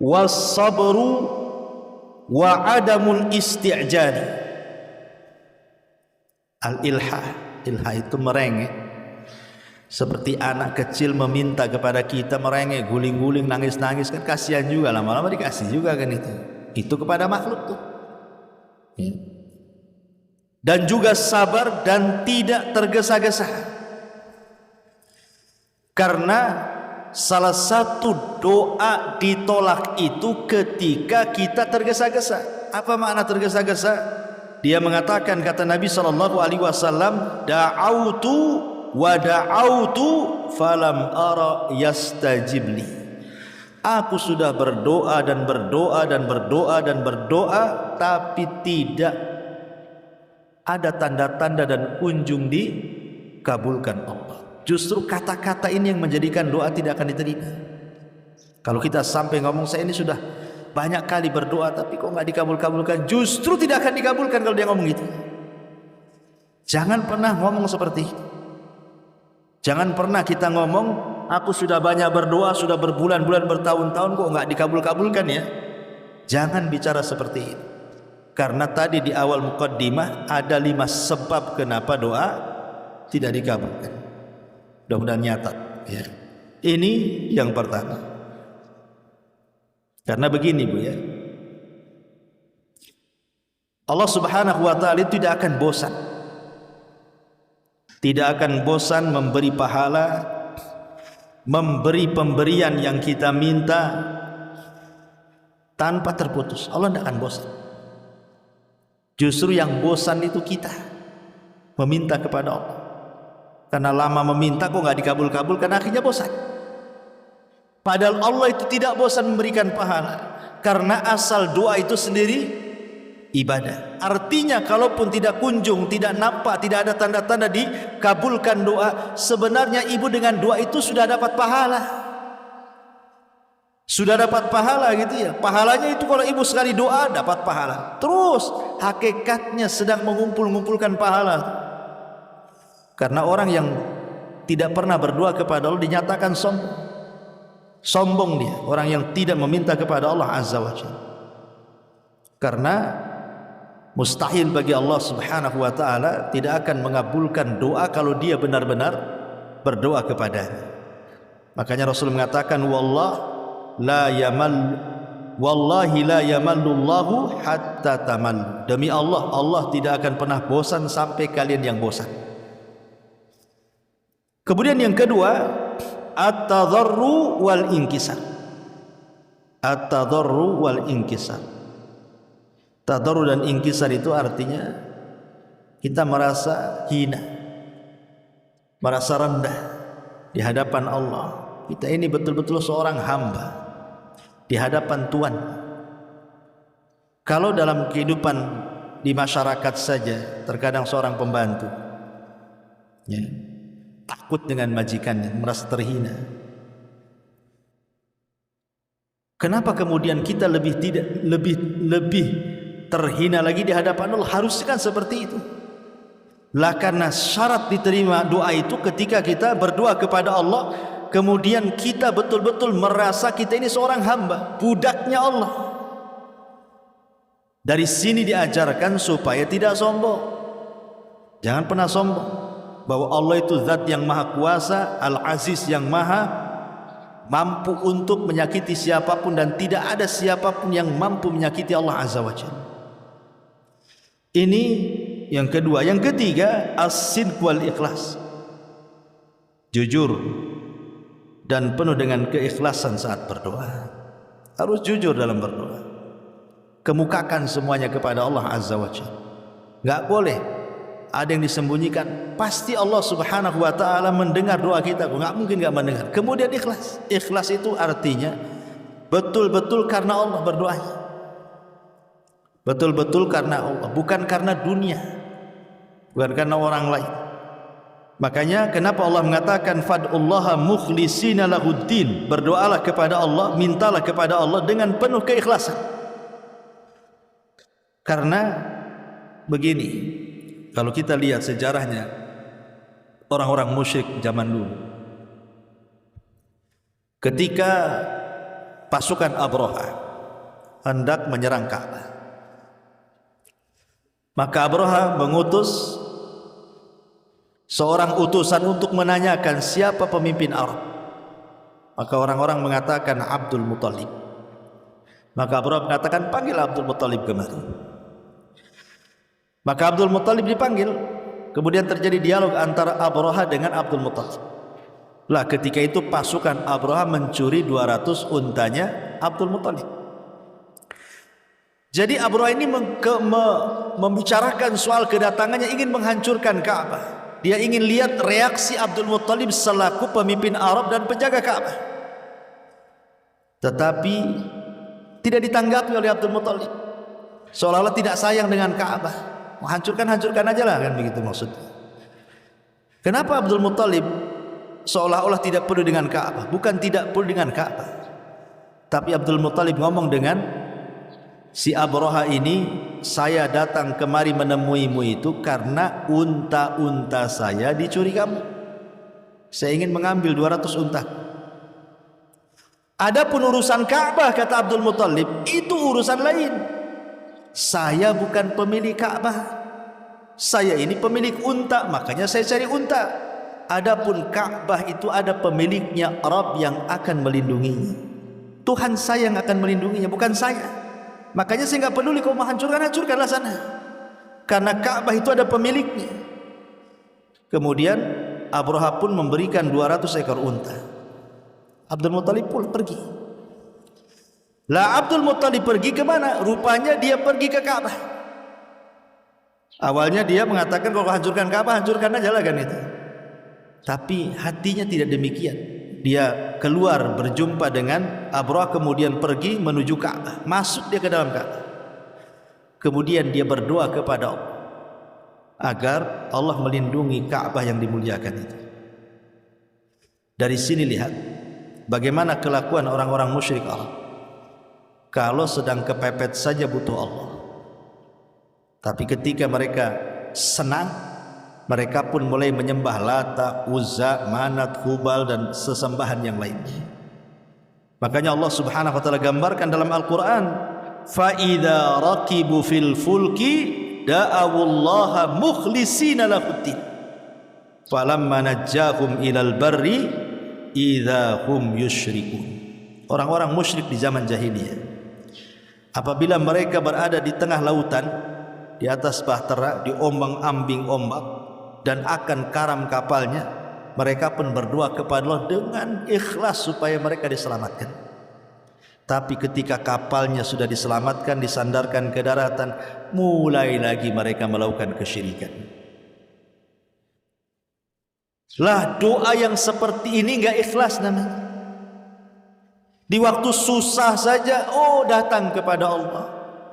was-sabru wa adamul isti'jal. Al-ilha, ilha itu merengek, seperti anak kecil meminta kepada kita, merengek, guling-guling, nangis-nangis, kan kasihan juga, lama-lama dikasih juga kan itu kepada makhluk tuh. Dan juga sabar dan tidak tergesa-gesa, karena salah satu doa ditolak itu ketika kita tergesa-gesa. Apa makna tergesa-gesa? Dia mengatakan, kata Nabi SAW, da'autu wa da'autu falam ara yastajibli. Aku sudah berdoa dan berdoa dan berdoa dan berdoa, tapi tidak ada tanda-tanda dan kunjung dikabulkan Allah. Justru kata-kata ini yang menjadikan doa tidak akan diterima. Kalau kita sampai ngomong, saya ini sudah banyak kali berdoa tapi kok nggak dikabul-kabulkan, justru tidak akan dikabulkan kalau dia ngomong gitu. Jangan pernah ngomong seperti itu. Jangan pernah kita ngomong, aku sudah banyak berdoa, sudah berbulan-bulan, bertahun-tahun kok nggak dikabul-kabulkan ya. Jangan bicara seperti itu. Karena tadi di awal muqaddimah ada 5 sebab kenapa doa tidak dikabulkan. Mudah-mudahan nyata ya. Ini yang pertama. Karena begini Bu ya, Allah Subhanahu wa ta'ala tidak akan bosan, tidak akan bosan memberi pahala, memberi pemberian yang kita minta tanpa terputus. Allah tidak akan bosan. Justru yang bosan itu kita meminta kepada Allah. Karena lama meminta kok nggak dikabul-kabulkan, akhirnya bosan. Padahal Allah itu tidak bosan memberikan pahala, karena asal doa itu sendiri ibadah. Artinya kalaupun tidak kunjung, tidak nampak, tidak ada tanda-tanda dikabulkan doa, sebenarnya ibu dengan doa itu sudah dapat pahala. Sudah dapat pahala gitu ya. Pahalanya itu kalau ibu sekali doa dapat pahala. Terus hakikatnya sedang mengumpulkan pahala. Karena orang yang tidak pernah berdoa kepada Allah dinyatakan sombong. Sombong dia, orang yang tidak meminta kepada Allah Azza wa Jalla. Karena mustahil bagi Allah Subhanahu wa ta'ala tidak akan mengabulkan doa kalau dia benar-benar berdoa kepadanya. Makanya Rasul mengatakan, wallahi la yamallullahu hatta tamallu. Demi Allah, Allah tidak akan pernah bosan sampai kalian yang bosan. Kemudian yang kedua, at-tadarru wal inkisar. At-tadarru wal inkisar. Tadarru dan inkisar itu artinya kita merasa hina, merasa rendah di hadapan Allah. Kita ini betul-betul seorang hamba di hadapan Tuhan. Kalau dalam kehidupan di masyarakat saja, terkadang seorang pembantu ya, takut dengan majikannya, merasa terhina. Kenapa kemudian kita lebih terhina lagi di hadapan Allah? Harusnya kan seperti itu. Lah karena syarat diterima doa itu ketika kita berdoa kepada Allah, kemudian kita betul-betul merasa kita ini seorang hamba, budaknya Allah. Dari sini diajarkan supaya tidak sombong. Jangan pernah sombong bahwa Allah itu zat yang maha kuasa, Al-Aziz yang maha mampu untuk menyakiti siapapun, dan tidak ada siapapun yang mampu menyakiti Allah Azza wa Jalla. Ini yang kedua. Yang ketiga, as-sidq wal ikhlas. Jujur dan penuh dengan keikhlasan saat berdoa. Harus jujur dalam berdoa. Kemukakan semuanya kepada Allah Azza wa Jalla. Enggak boleh ada yang disembunyikan. Pasti Allah Subhanahu wa taala mendengar doa kita. Enggak mungkin enggak mendengar. Kemudian ikhlas. Ikhlas itu artinya betul-betul karena Allah berdoanya. Betul-betul karena Allah, bukan karena dunia, bukan karena orang lain. Makanya kenapa Allah mengatakan fad'ullaha mukhlisina lahuddin, berdoalah kepada Allah, mintalah kepada Allah dengan penuh keikhlasan. Karena begini, kalau kita lihat sejarahnya orang-orang musyrik zaman dulu, ketika pasukan Abraha hendak menyerang Ka'bah, maka Abraha mengutus seorang utusan untuk menanyakan siapa pemimpin Arab. Maka orang-orang mengatakan Abdul Muttalib. Maka Abraha mengatakan, panggil Abdul Muttalib kemari. Maka Abdul Muttalib dipanggil. Kemudian terjadi dialog antara Abraha dengan Abdul Muttalib. Lah ketika itu pasukan Abraha mencuri 200 untanya Abdul Muttalib. Jadi Abraha ini membicarakan soal kedatangannya, ingin menghancurkan Ka'bah. Dia ingin lihat reaksi Abdul Muttalib selaku pemimpin Arab dan penjaga Ka'bah. Tetapi tidak ditanggapi oleh Abdul Muttalib. Seolah-olah tidak sayang dengan Ka'bah. Hancurkan aja lah, kan begitu maksudnya. Kenapa Abdul Muttalib seolah-olah tidak peduli dengan Ka'bah? Bukan tidak peduli dengan Ka'bah, tapi Abdul Muttalib ngomong dengan si Abraha ini, saya datang kemari menemuimu itu karena unta-unta saya dicuri kamu. Saya ingin mengambil 200 unta. Adapun urusan Ka'bah, kata Abdul Muttalib, itu urusan lain. Saya bukan pemilik Ka'bah. Saya ini pemilik unta, makanya saya cari unta. Adapun Ka'bah itu ada pemiliknya, Arab yang akan melindunginya. Tuhan saya yang akan melindunginya, bukan saya. Makanya saya nggak peduli kau mau hancurkanlah sana. Karena Ka'bah itu ada pemiliknya. Kemudian Abraha pun memberikan 200 ekor unta. Abdul Muttalib pun pergi. Lah Abdul Muttalib pergi ke mana? Rupanya dia pergi ke Ka'bah. Awalnya dia mengatakan kalau hancurkan Ka'bah, hancurkan aja lah kan itu. Tapi hatinya tidak demikian. Dia keluar berjumpa dengan Abraha, kemudian pergi menuju Ka'bah. Masuk dia ke dalam Ka'bah. Kemudian dia berdoa kepada Allah agar Allah melindungi Ka'bah yang dimuliakan itu. Dari sini lihat bagaimana kelakuan orang-orang musyrik Arab. Kalau sedang kepepet saja butuh Allah. Tapi ketika mereka senang, mereka pun mulai menyembah Lata, Uzza, Manat, Hubal dan sesembahan yang lainnya. Makanya Allah Subhanahu wa taala gambarkan dalam Al-Qur'an, fa idza raqibu fil fulki da'awullaha mukhlishina lahuddin falamma najjahum ilal barri idza hum yusyrikun. Orang-orang musyrik di zaman jahiliyah, apabila mereka berada di tengah lautan, di atas bahtera, diombang-ambing ombak dan akan karam kapalnya, mereka pun berdoa kepada Allah dengan ikhlas supaya mereka diselamatkan. Tapi ketika kapalnya sudah diselamatkan, disandarkan ke daratan, mulai lagi mereka melakukan kesyirikan. Lah doa yang seperti ini enggak ikhlas namanya. Di waktu susah saja, datang kepada Allah.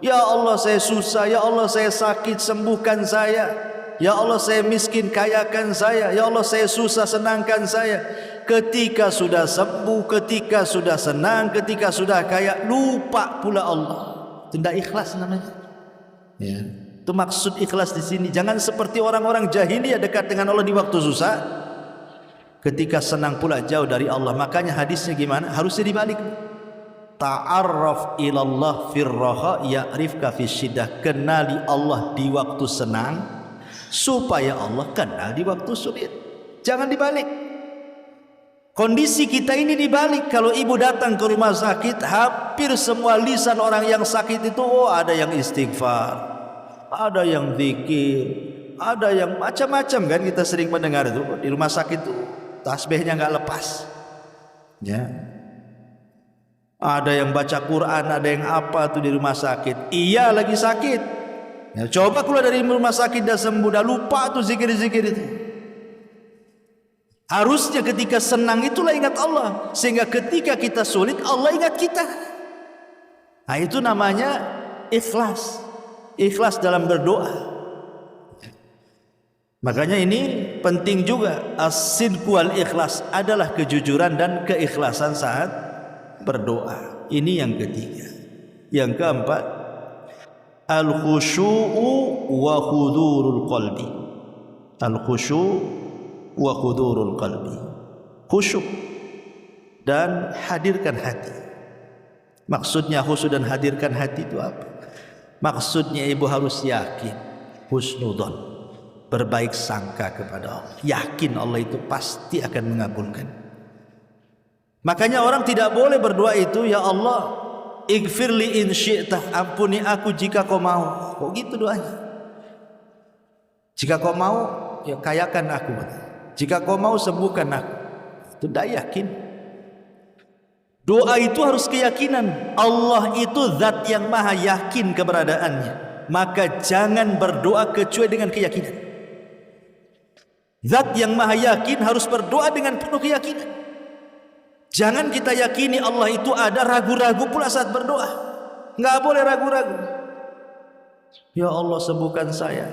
Ya Allah saya susah, ya Allah saya sakit, sembuhkan saya. Ya Allah saya miskin, kayakan saya. Ya Allah saya susah, senangkan saya. Ketika sudah sembuh, ketika sudah senang, ketika sudah kaya, lupa pula Allah. Tidak ikhlas namanya. Ya. Itu maksud ikhlas di sini. Jangan seperti orang-orang jahiliyah dekat dengan Allah di waktu susah, ketika senang pula jauh dari Allah. Makanya hadisnya gimana? Harusnya dibalik. ta'arraf ilallah firraha ya'rifka fisyiddah. Kenali Allah di waktu senang supaya Allah kenal di waktu sulit. Jangan dibalik. Kondisi kita ini dibalik. Kalau ibu datang ke rumah sakit, hampir semua lisan orang yang sakit itu, oh ada yang istighfar, ada yang zikir, ada yang macam-macam kan. Kita sering mendengar itu di rumah sakit itu tasbihnya nggak lepas, ya. Ada yang baca Quran, ada yang apa tuh di rumah sakit. Iya lagi sakit, ya, coba keluar dari rumah sakit dah sembuh, dah lupa tuh zikir-zikir itu. Harusnya ketika senang itulah ingat Allah, sehingga ketika kita sulit Allah ingat kita. Nah itu namanya ikhlas. Ikhlas dalam berdoa. Makanya ini penting juga. As-sidqu wal ikhlas adalah kejujuran dan keikhlasan saat berdoa. Ini yang ketiga. Yang keempat, al-khusyu'u wa hudurul qalbi. Al-khusyu'u wa hudurul qalbi. Khusyuk dan hadirkan hati. Maksudnya khusyuk dan hadirkan hati itu apa? Maksudnya ibu harus yakin, husnudzon, berbaik sangka kepada Allah. Yakin Allah itu pasti akan mengabulkan. Makanya orang tidak boleh berdoa itu, ya Allah, ighfirli in syi'tah, ampuni aku jika kau mau. Kok gitu doanya? Jika kau mau, ya kayakan aku. Jika kau mau sembuhkan aku. Itu dah yakin. Doa itu harus keyakinan. Allah itu zat yang maha yakin keberadaannya. Maka jangan berdoa kecuali dengan keyakinan. Zat yang maha yakin harus berdoa dengan penuh keyakinan. Jangan kita yakini Allah itu ada, ragu-ragu pula saat berdoa. Nggak boleh ragu-ragu. Ya Allah sembuhkan saya,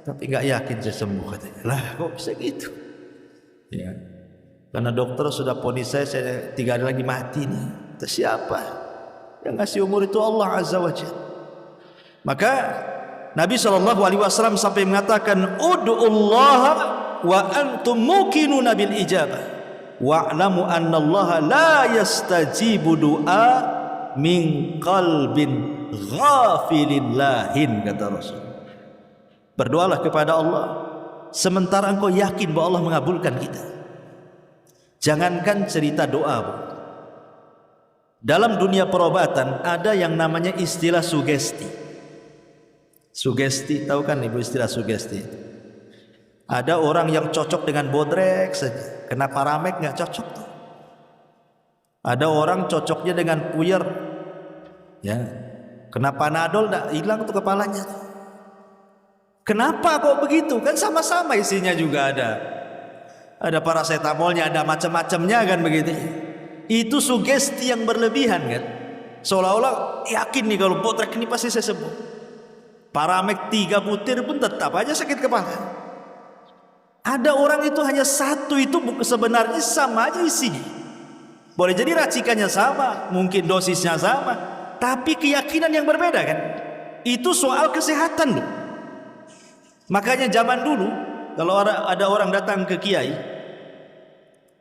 tapi nggak yakin saya sembuh katanya. Lah kok bisa gitu? Ya, karena dokter sudah vonis saya 3 hari lagi mati nih. Itu siapa yang ngasih umur? Itu Allah Azza wa Jalla. Maka Nabi SAW sampai mengatakan, ud'ullaha wa antum muqinuna bil ijabah wa'lamu annallaha la yastajibu du'a min qalbin ghafilin lahin, kata Rasul. Berdoalah kepada Allah sementara engkau yakin bahwa Allah mengabulkan kita. Jangankan cerita doa, Bu. Dalam dunia perobatan ada yang namanya istilah sugesti. Sugesti, tahu kan Ibu istilah sugesti? Ada orang yang cocok dengan bodrek saja, kena paramek nggak cocok tuh. Ada orang cocoknya dengan puyer, ya, kena panadol nggak hilang tuh kepalanya. Kenapa kok begitu? Kan sama-sama isinya juga ada paracetamolnya, ada macam-macamnya kan begitu. Itu sugesti yang berlebihan kan. Seolah-olah yakin nih kalau bodrek ini pasti saya sembuh. Paramek 3 butir pun tetap aja sakit kepala. Ada orang itu hanya satu, itu sebenarnya sama aja isinya. Boleh jadi racikannya sama, mungkin dosisnya sama, tapi keyakinan yang berbeda kan. Itu soal kesehatan loh. Makanya zaman dulu kalau ada orang datang ke kiai,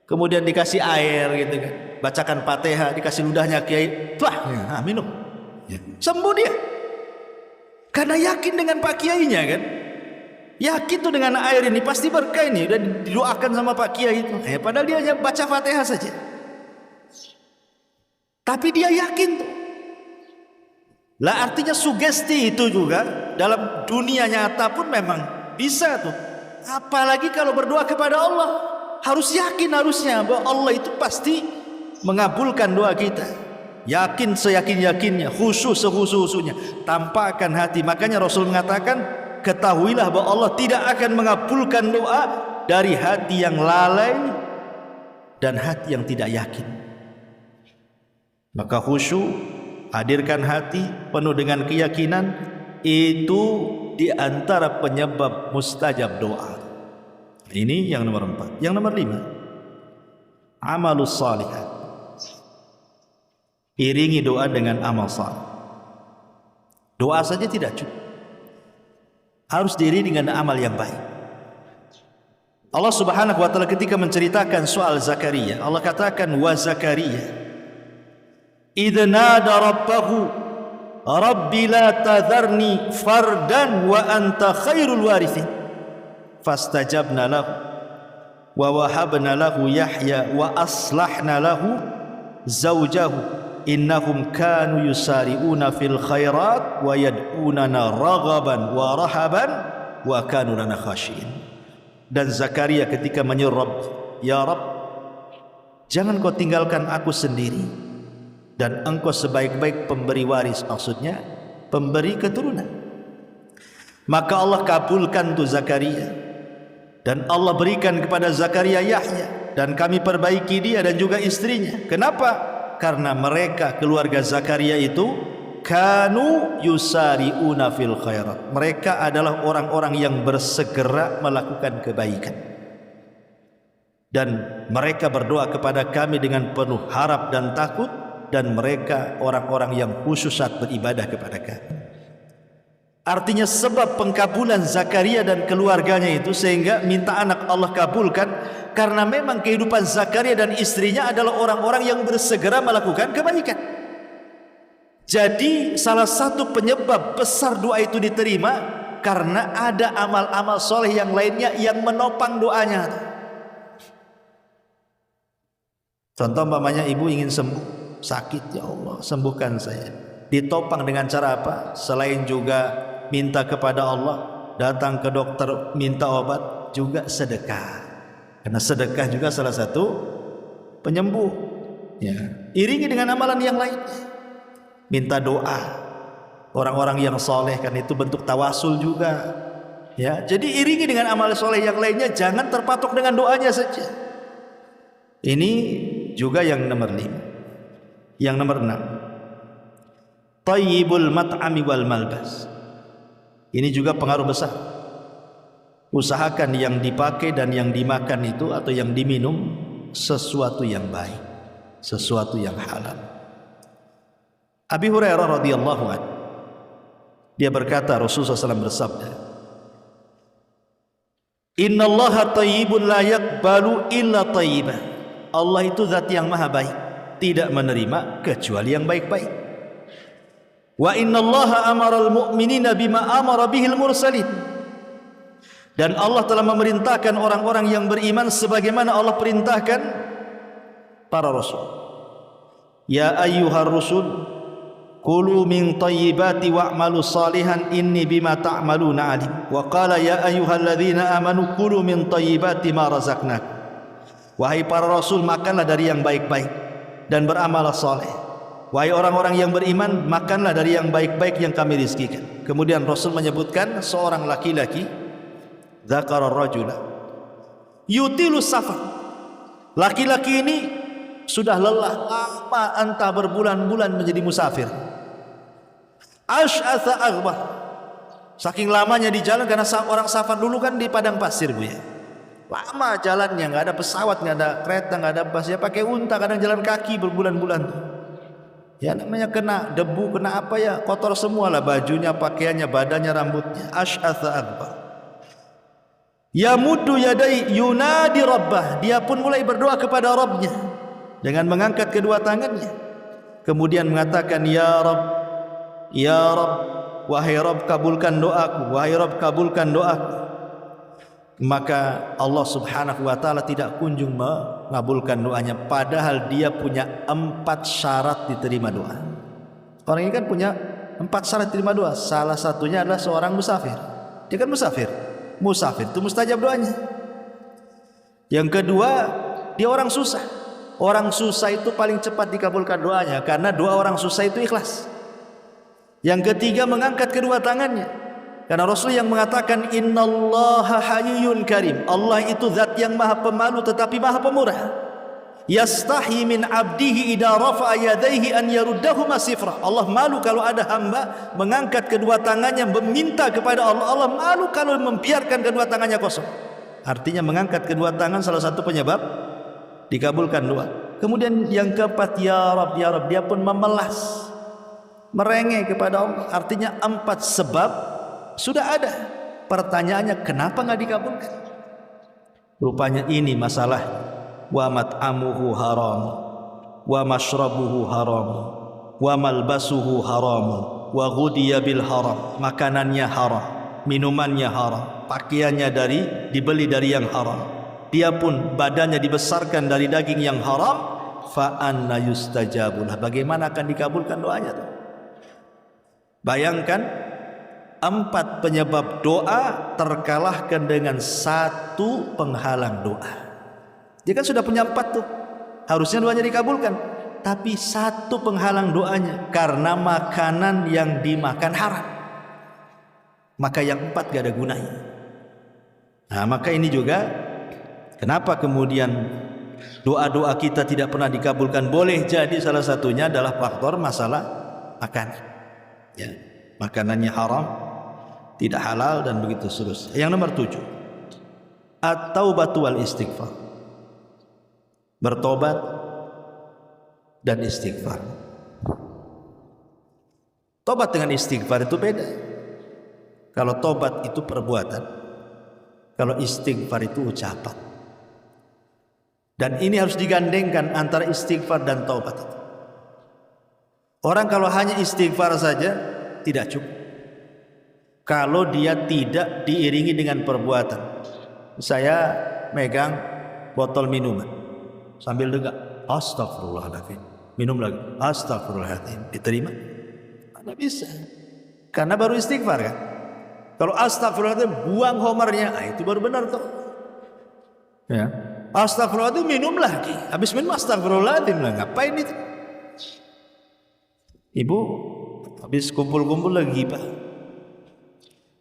kemudian dikasih air gitu kan, bacakan Fatihah, dikasih ludahnya kiai, wah, minum, sembuh dia. Karena yakin dengan pak kiainya kan, yakin tuh dengan air ini pasti berkah ini, dan didoakan sama pak kiai itu. Padahal dia hanya baca Fatihah saja, tapi dia yakin tuh. Lah artinya sugesti itu juga dalam dunia nyata pun memang bisa tuh. Apalagi kalau berdoa kepada Allah, harus yakin harusnya bahwa Allah itu pasti mengabulkan doa kita. Yakin seyakin-yakinnya, khusyuk sekhusyuk-khusyuknya, tampakkan hati. Makanya Rasul mengatakan, ketahuilah bahwa Allah tidak akan mengabulkan doa dari hati yang lalai dan hati yang tidak yakin. Maka khusyuk, hadirkan hati penuh dengan keyakinan, itu di antara penyebab mustajab doa. Ini yang nomor 4. Yang nomor 5, amalus salihat. Iringi doa dengan amal saleh. Doa saja tidak cukup, harus diiringi dengan amal yang baik. Allah Subhanahu wa taala ketika menceritakan soal Zakaria, Allah katakan wa Zakaria idh nada rabbahu rabbi la tadharni fardan wa anta khairul warithin fastajabna lahu wa wahabna lahu Yahya wa aslahna lahu zawjahu innahum kanu yusari'una fil khairat wa yad'unana raghaban wa rahaban wa kanu lana khashiin. Dan Zakaria ketika menyeru Rabb, ya Rabb, jangan kau tinggalkan aku sendiri, dan engkau sebaik-baik pemberi waris, maksudnya pemberi keturunan. Maka Allah kabulkan tu Zakaria, dan Allah berikan kepada Zakaria Yahya, dan kami perbaiki dia dan juga istrinya. Kenapa? Karena mereka keluarga Zakaria itu kanu yusari'una fil khairat, mereka adalah orang-orang yang bersegera melakukan kebaikan, dan mereka berdoa kepada kami dengan penuh harap dan takut, dan mereka orang-orang yang khusus saat beribadah kepada kami. Artinya sebab pengkabulan Zakaria dan keluarganya itu sehingga minta anak Allah kabulkan, karena memang kehidupan Zakaria dan istrinya adalah orang-orang yang bersegera melakukan kebaikan. Jadi salah satu penyebab besar doa itu diterima karena ada amal-amal soleh yang lainnya yang menopang doanya. Contoh umpamanya ibu ingin sembuh, sakit, ya Allah sembuhkan saya, ditopang dengan cara apa? Selain juga minta kepada Allah, datang ke dokter minta obat, juga sedekah, karena sedekah juga salah satu penyembuh ya. Iringi dengan amalan yang lain, minta doa orang-orang yang soleh, kan itu bentuk tawasul juga ya. Jadi iringi dengan amal soleh yang lainnya, jangan terpatok dengan doanya saja. Ini juga yang nomor 5. Yang nomor 6, tayyibul mat'ami wal malbas. Ini juga pengaruh besar. Usahakan yang dipakai dan yang dimakan itu atau yang diminum sesuatu yang baik, sesuatu yang halal. Abi Hurairah radhiyallahu anhu, dia berkata, Rasulullah SAW bersabda, innallaha tayyibun la yaqbalu illa tayyiban. Allah itu zat yang maha baik, tidak menerima kecuali yang baik-baik. Wa innallaha amaral mu'minina bima amara bihil mursalin. Dan Allah telah memerintahkan orang-orang yang beriman sebagaimana Allah perintahkan para rasul. Ya ayyuhar rusul kulu min tayyibati wa'malu salihan inni bima ta'maluna alim. Wa qala ya ayyuhalladzina amanu kulu min tayyibati ma razaqnakum. Wahai para rasul, makanlah dari yang baik-baik dan beramal saleh. Wahai orang-orang yang beriman, makanlah dari yang baik-baik yang kami rizkikan. Kemudian Rasul menyebutkan seorang laki-laki, dzakara rajula yutilu safar. Laki-laki ini sudah lelah lama, entah berbulan-bulan menjadi musafir. Ash'atha aghbar, saking lamanya di jalan, karena orang safar dulu kan di padang pasir, Bu ya. Lama jalannya, nggak ada pesawat, nggak ada kereta, nggak ada bus, ya pakai unta, kadang jalan kaki berbulan-bulan. Ya namanya kena debu, kena apa ya, kotor semua lah bajunya, pakaiannya, badannya, rambutnya. Ash'atha aghbar. Yamuddu yadai yunadi rabbah, dia pun mulai berdoa kepada Rabbnya dengan mengangkat kedua tangannya, kemudian mengatakan, ya Rabb, ya Rabb, wahai Rabb kabulkan doaku, wahai Rabb kabulkan doaku. Maka Allah subhanahu wa ta'ala tidak kunjung mengabulkan doanya, padahal dia punya 4 syarat diterima doa. Orang ini kan punya 4 syarat diterima doa. Salah satunya adalah seorang musafir. Dia kan musafir, musafir itu mustajab doanya. Yang kedua, dia orang susah. Orang susah itu paling cepat dikabulkan doanya, karena doa orang susah itu ikhlas. Yang ketiga, mengangkat kedua tangannya, karena Rasul yang mengatakan innallaha hayyun karim, Allah itu zat yang maha pemalu tetapi maha pemurah. Yastahi min abdihi idza rafa'a yadayhi an yaruddahuma sifra. Allah malu kalau ada hamba mengangkat kedua tangannya meminta kepada Allah. Allah malu kalau membiarkan kedua tangannya kosong. Artinya mengangkat kedua tangan salah satu penyebab dikabulkan doa. Kemudian yang keempat, ya Rabb, ya Rabb, dia pun memelas, merengek kepada Allah. Artinya 4 sebab sudah ada. Pertanyaannya, kenapa nggak dikabulkan? Rupanya ini masalah. Wa mat'amuhu haram, wa mashrabuhu haram, wa malbasuhu haram wa ghudiya bil haram, makanannya haram, minumannya haram, pakaiannya dibeli dari yang haram, dia pun badannya dibesarkan dari daging yang haram, fa anna yustajabulah, bagaimana akan dikabulkan doanya tuh? Bayangkan 4 penyebab doa terkalahkan dengan 1 penghalang doa. Dia kan sudah punya 4 tuh, harusnya doanya dikabulkan, tapi 1 penghalang doanya karena makanan yang dimakan haram, maka yang 4 gak ada gunanya. Nah, maka ini juga kenapa kemudian doa-doa kita tidak pernah dikabulkan. Boleh jadi salah satunya adalah faktor masalah makanan, ya, makanannya haram, tidak halal, dan begitu seterusnya. Yang nomor 7, at-taubatu wal istighfar, bertobat dan istighfar. Tobat dengan istighfar itu beda. Kalau tobat itu perbuatan, kalau istighfar itu ucapan. Dan ini harus digandengkan antara istighfar dan taubat. Orang kalau hanya istighfar saja tidak cukup, kalau dia tidak diiringi dengan perbuatan. Saya megang botol minuman sambil dengar astagfirullahaladzim, minum lagi astagfirullahaladzim, diterima? Tidak bisa, karena baru istighfar kan. Kalau astagfirullahaladzim buang homernya, itu baru benar tuh, ya. Astagfirullahaladzim minum lagi, habis minum astagfirullahaladzim lah, ngapain itu? Ibu habis kumpul-kumpul lagi Pak,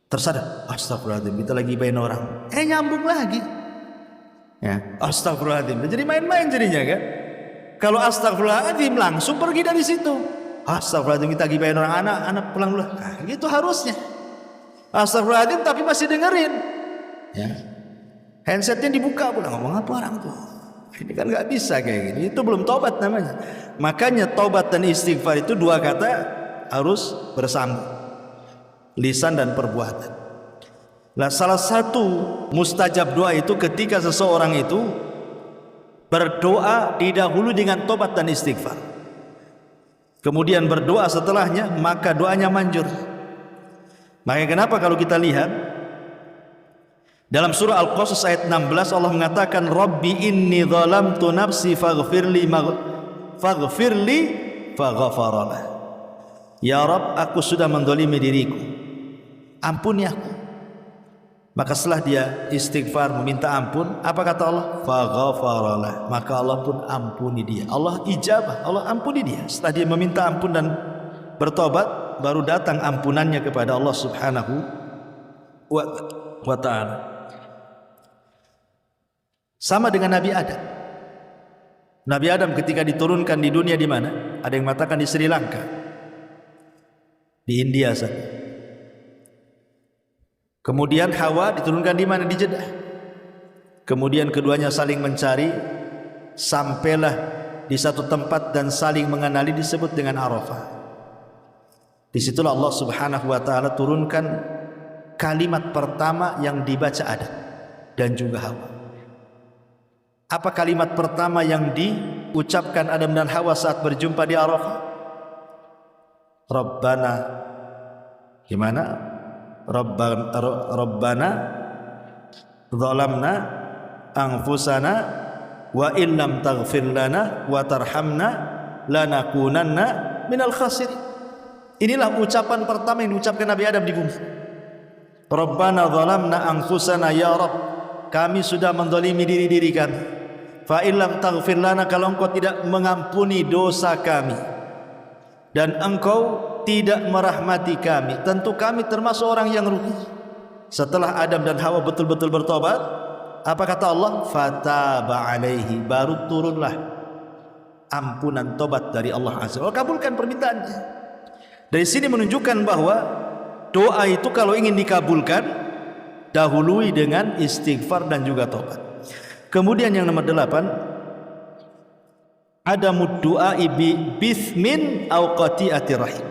tersadar astagfirullahaladzim kita lagi gibahin orang, nyambung lagi, ya, astagfirullahaladzim, jadi main-main jadinya kan. Kalau astagfirullahaladzim langsung pergi dari situ. Astagfirullahaladzim kita gibahin orang, anak pulang dulu, gitu harusnya. Astagfirullahaladzim tapi masih dengerin, ya, handsetnya dibuka pula, ngomong apa orang tuh. Ini kan nggak bisa kayak gini, itu belum tobat namanya. Makanya tobat dan istighfar itu 2 kata harus bersambung, lisan dan perbuatan. Nah, salah satu mustajab doa itu ketika seseorang itu berdoa didahului dengan tobat dan istighfar, kemudian berdoa setelahnya, maka doanya manjur. Makanya kenapa kalau kita lihat dalam surah Al-Qasas ayat 16, Allah mengatakan Rabbi inni zalamtu nafsi faghfirli faghfaralah. Ya Rabb, aku sudah mendolimi diriku, ampuni aku. Maka setelah dia istighfar meminta ampun, apa kata Allah? Faghfaralah, maka Allah pun ampuni dia. Allah ijabah, Allah ampuni dia. Setelah dia meminta ampun dan bertobat, baru datang ampunannya kepada Allah Subhanahu wa ta'ala. Sama dengan Nabi Adam. Nabi Adam ketika diturunkan di dunia di mana? Ada yang mengatakan di Sri Lanka, di India sana. Kemudian Hawa diturunkan di mana? Di Jeddah. Kemudian keduanya saling mencari, sampailah di satu tempat dan saling mengenali, disebut dengan Arafah. Disitulah Allah Subhanahu wa ta'ala turunkan kalimat pertama yang dibaca Adam dan juga Hawa. Apa kalimat pertama yang diucapkan Adam dan Hawa saat berjumpa di Arafah? Rabbana, gimana? Rabbana zalamna anfusana wa illam taghfir lana wa tarhamna lanakunanna minal khasirin. Inilah ucapan pertama yang diucapkan Nabi Adam di bumi. Rabbana zalamna anfusana, ya Rabb, kami sudah mendolimi diri-diri kami. Fa illam taghfir lana, kalau engkau tidak mengampuni dosa kami dan engkau tidak merahmati kami, tentu kami termasuk orang yang rugi. Setelah Adam dan Hawa betul-betul bertobat, apa kata Allah? Fataba alaihi, baru turunlah ampunan tobat dari Allah Azza wa Jalla, kabulkan permintaannya. Dari sini menunjukkan bahwa doa itu kalau ingin dikabulkan, dahului dengan istighfar dan juga tobat. Kemudian yang nomor 8, ada muddu'a bithmin au qati'ati rahim.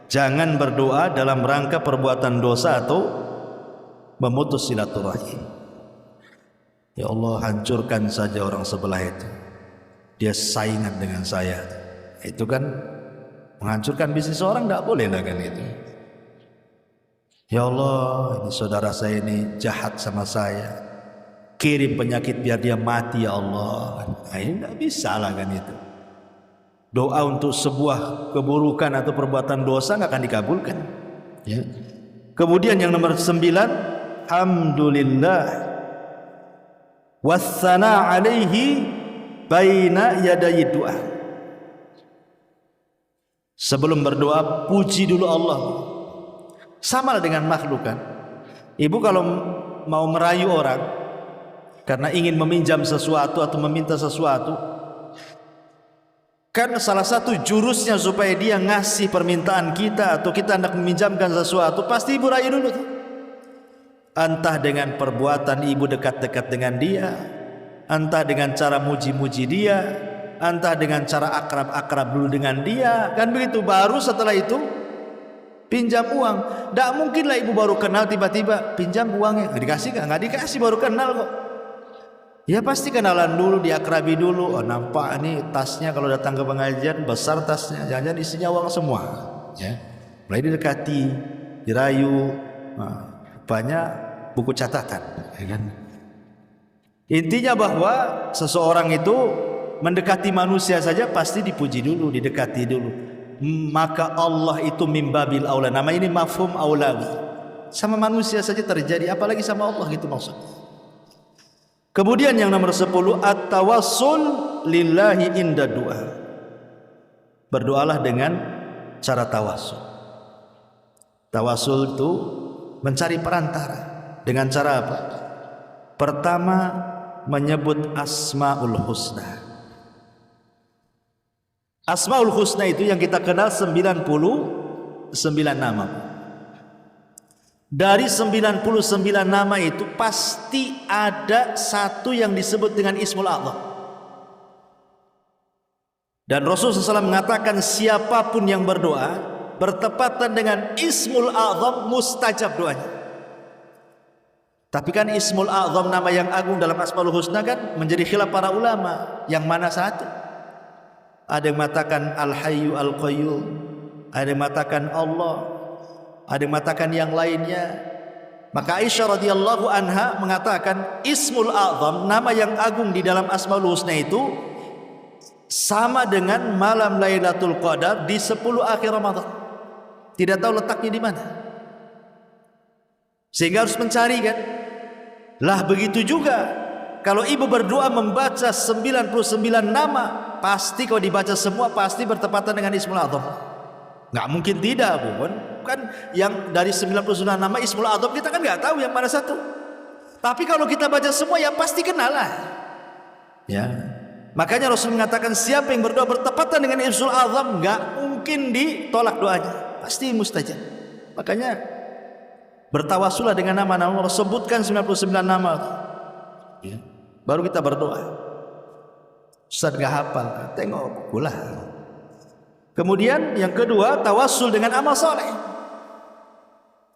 Jangan berdoa dalam rangka perbuatan dosa atau memutus silaturahim. Ya Allah, hancurkan saja orang sebelah itu, dia saingan dengan saya. Itu kan Menghancurkan bisnis orang tidak boleh lah kan itu. Ya Allah, ini saudara saya ini jahat sama saya, kirim penyakit biar dia mati ya Allah. Nah, ini tidak bisa lah kan itu. Doa untuk sebuah keburukan atau perbuatan dosa nggak akan dikabulkan. Ya. Kemudian yang nomor 9, alhamdulillah wassana alaihi baina yadayi doa. Sebelum berdoa puji dulu Allah. Sama dengan makhluk kan. Ibu kalau mau merayu orang karena ingin meminjam sesuatu atau meminta sesuatu, kan salah satu jurusnya supaya dia ngasih permintaan kita atau kita hendak meminjamkan sesuatu, pasti ibu rayu dulu tuh. Entah dengan perbuatan ibu dekat-dekat dengan dia, entah dengan cara muji-muji dia, entah dengan cara akrab-akrab dulu dengan dia, kan begitu. Baru setelah itu pinjam uang. Tidak mungkinlah ibu baru kenal tiba-tiba pinjam uangnya. Dikasih gak? Nggak dikasih, baru kenal kok. Ya pasti kenalan dulu, diakrabi dulu. Oh, nampak nih tasnya kalau datang ke pengajian besar tasnya, jangan-jangan isinya uang semua. Ya, mulai didekati, dirayu. Nah, rupanya buku catatan. Ya kan? Intinya bahwa seseorang itu mendekati manusia saja pasti dipuji dulu, didekati dulu. Maka Allah itu mimbabil aula. Nama ini mafhum aulawi. Sama manusia saja terjadi, apalagi sama Allah gitu maksudnya. Kemudian yang nomor 10, at-tawassul lillahi inda doa. Berdoalah dengan cara tawassul. Tawassul itu mencari perantara. Dengan cara apa? Pertama, menyebut asmaul husna. Asmaul husna itu yang kita kenal 99 nama. Dari 99 nama itu pasti ada satu yang disebut dengan Ismul A'zam. Dan Rasulullah SAW mengatakan siapapun yang berdoa bertepatan dengan Ismul A'zam mustajab doanya. Tapi kan Ismul A'zam, nama yang agung dalam Asmaul Husna, kan menjadi khilaf para ulama. Yang mana satu? Ada yang mengatakan Al-Hayyu Al-Qayyum, ada yang mengatakan Allah, ada yang mengatakan yang lainnya. Maka Aisyah radhiyallahu anha mengatakan Ismul A'zam, nama yang agung di dalam Asmaul Husna itu sama dengan malam Lailatul Qadar di 10 akhir Ramadan. Tidak tahu letaknya di mana. Sehingga harus mencari kan. Lah begitu juga kalau ibu berdoa membaca 99 nama, pasti kalau dibaca semua pasti bertepatan dengan Ismul A'zam. Nggak mungkin tidak, Bu. Kan yang dari 99 nama Ismul A'zam kita kan nggak tahu yang mana satu. Tapi kalau kita baca semua ya pasti kenal lah. Ya. Makanya Rasul mengatakan siapa yang berdoa bertepatan dengan Ismul A'zam nggak mungkin ditolak doanya, pasti mustajab. Makanya bertawasulah dengan nama-nama Allah, sebutkan 99 nama. Ya. Baru kita berdoa. Ustaz nggak hafal, tengok bukulah. Kemudian yang kedua, tawassul dengan amal soleh.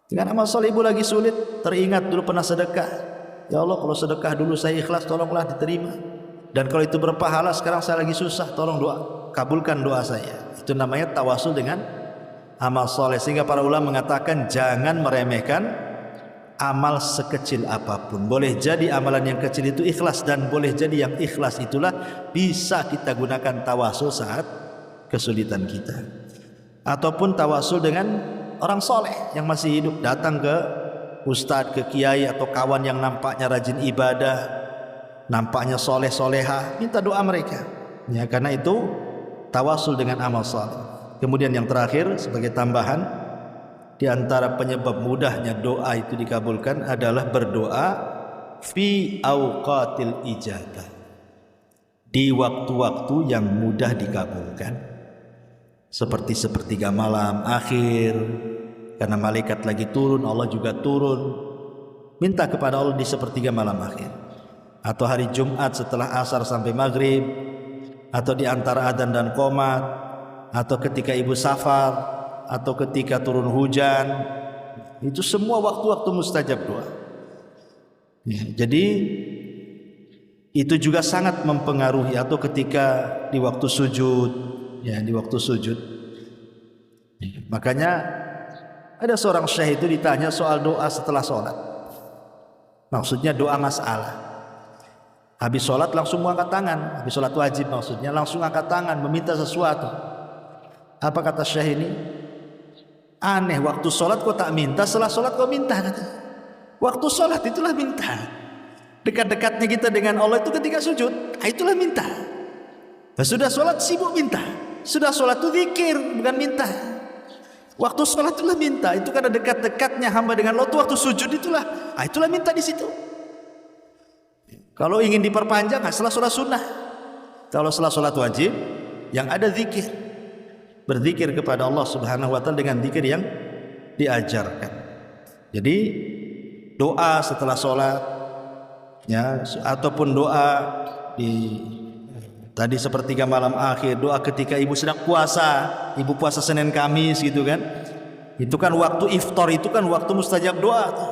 Dengan amal soleh, ibu lagi sulit, teringat dulu pernah sedekah. Ya Allah, kalau sedekah dulu saya ikhlas, tolonglah diterima. Dan kalau itu berpahala, sekarang saya lagi susah, tolong doa, kabulkan doa saya. Itu namanya tawassul dengan amal soleh. Sehingga para ulama mengatakan jangan meremehkan amal sekecil apapun. Boleh jadi amalan yang kecil itu ikhlas, dan boleh jadi yang ikhlas itulah bisa kita gunakan tawassul saat kesulitan kita. Ataupun tawassul dengan orang soleh yang masih hidup, datang ke ustadz, ke kiai atau kawan yang nampaknya rajin ibadah, nampaknya soleh soleha, minta doa mereka. Ya, karena itu tawassul dengan amal soleh. Kemudian yang terakhir sebagai tambahan, di antara penyebab mudahnya doa itu dikabulkan adalah berdoa fi auqatil ijabah, di waktu-waktu yang mudah dikabulkan. Seperti sepertiga malam akhir, karena malaikat lagi turun, Allah juga turun. Minta kepada Allah di sepertiga malam akhir. Atau hari Jumat setelah asar sampai maghrib, atau di antara adzan dan qomat, atau ketika ibu safar, atau ketika turun hujan. Itu semua waktu-waktu mustajab doa. Ya, jadi itu juga sangat mempengaruhi. Atau ketika di waktu sujud, ya, di waktu sujud Makanya ada seorang syekh itu ditanya soal doa setelah sholat. Maksudnya doa masalah. Habis sholat langsung angkat tangan. Habis sholat wajib maksudnya langsung angkat tangan meminta sesuatu. Apa kata syekh ini? Aneh, waktu sholat kau tak minta, setelah sholat kau minta, kata. Waktu sholat itulah minta. Dekat-dekatnya kita dengan Allah itu ketika sujud, itulah minta. Dan sudah sholat sibuk minta. Sudah sholat itu zikir, bukan minta. Waktu sholat itulah minta. Itu karena dekat-dekatnya hamba dengan Allah itu waktu sujud itulah minta di situ. Kalau ingin diperpanjang, setelah sholat sunnah. Kalau setelah sholat wajib, yang ada zikir, berzikir kepada Allah Subhanahu Wa Taala dengan zikir yang diajarkan. Jadi doa setelah sholat, ya, ataupun doa di tadi sepertiga malam akhir, doa ketika ibu sedang puasa, ibu puasa Senin Kamis gitu kan, itu kan waktu iftar, itu kan waktu mustajab doa tuh.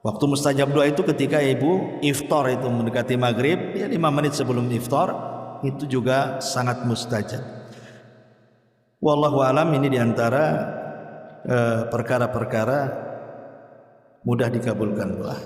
Waktu mustajab doa itu ketika ibu iftar, itu mendekati maghrib, ya 5 menit sebelum iftar, itu juga sangat mustajab. Wallahu alam, ini diantara perkara-perkara mudah dikabulkan doa.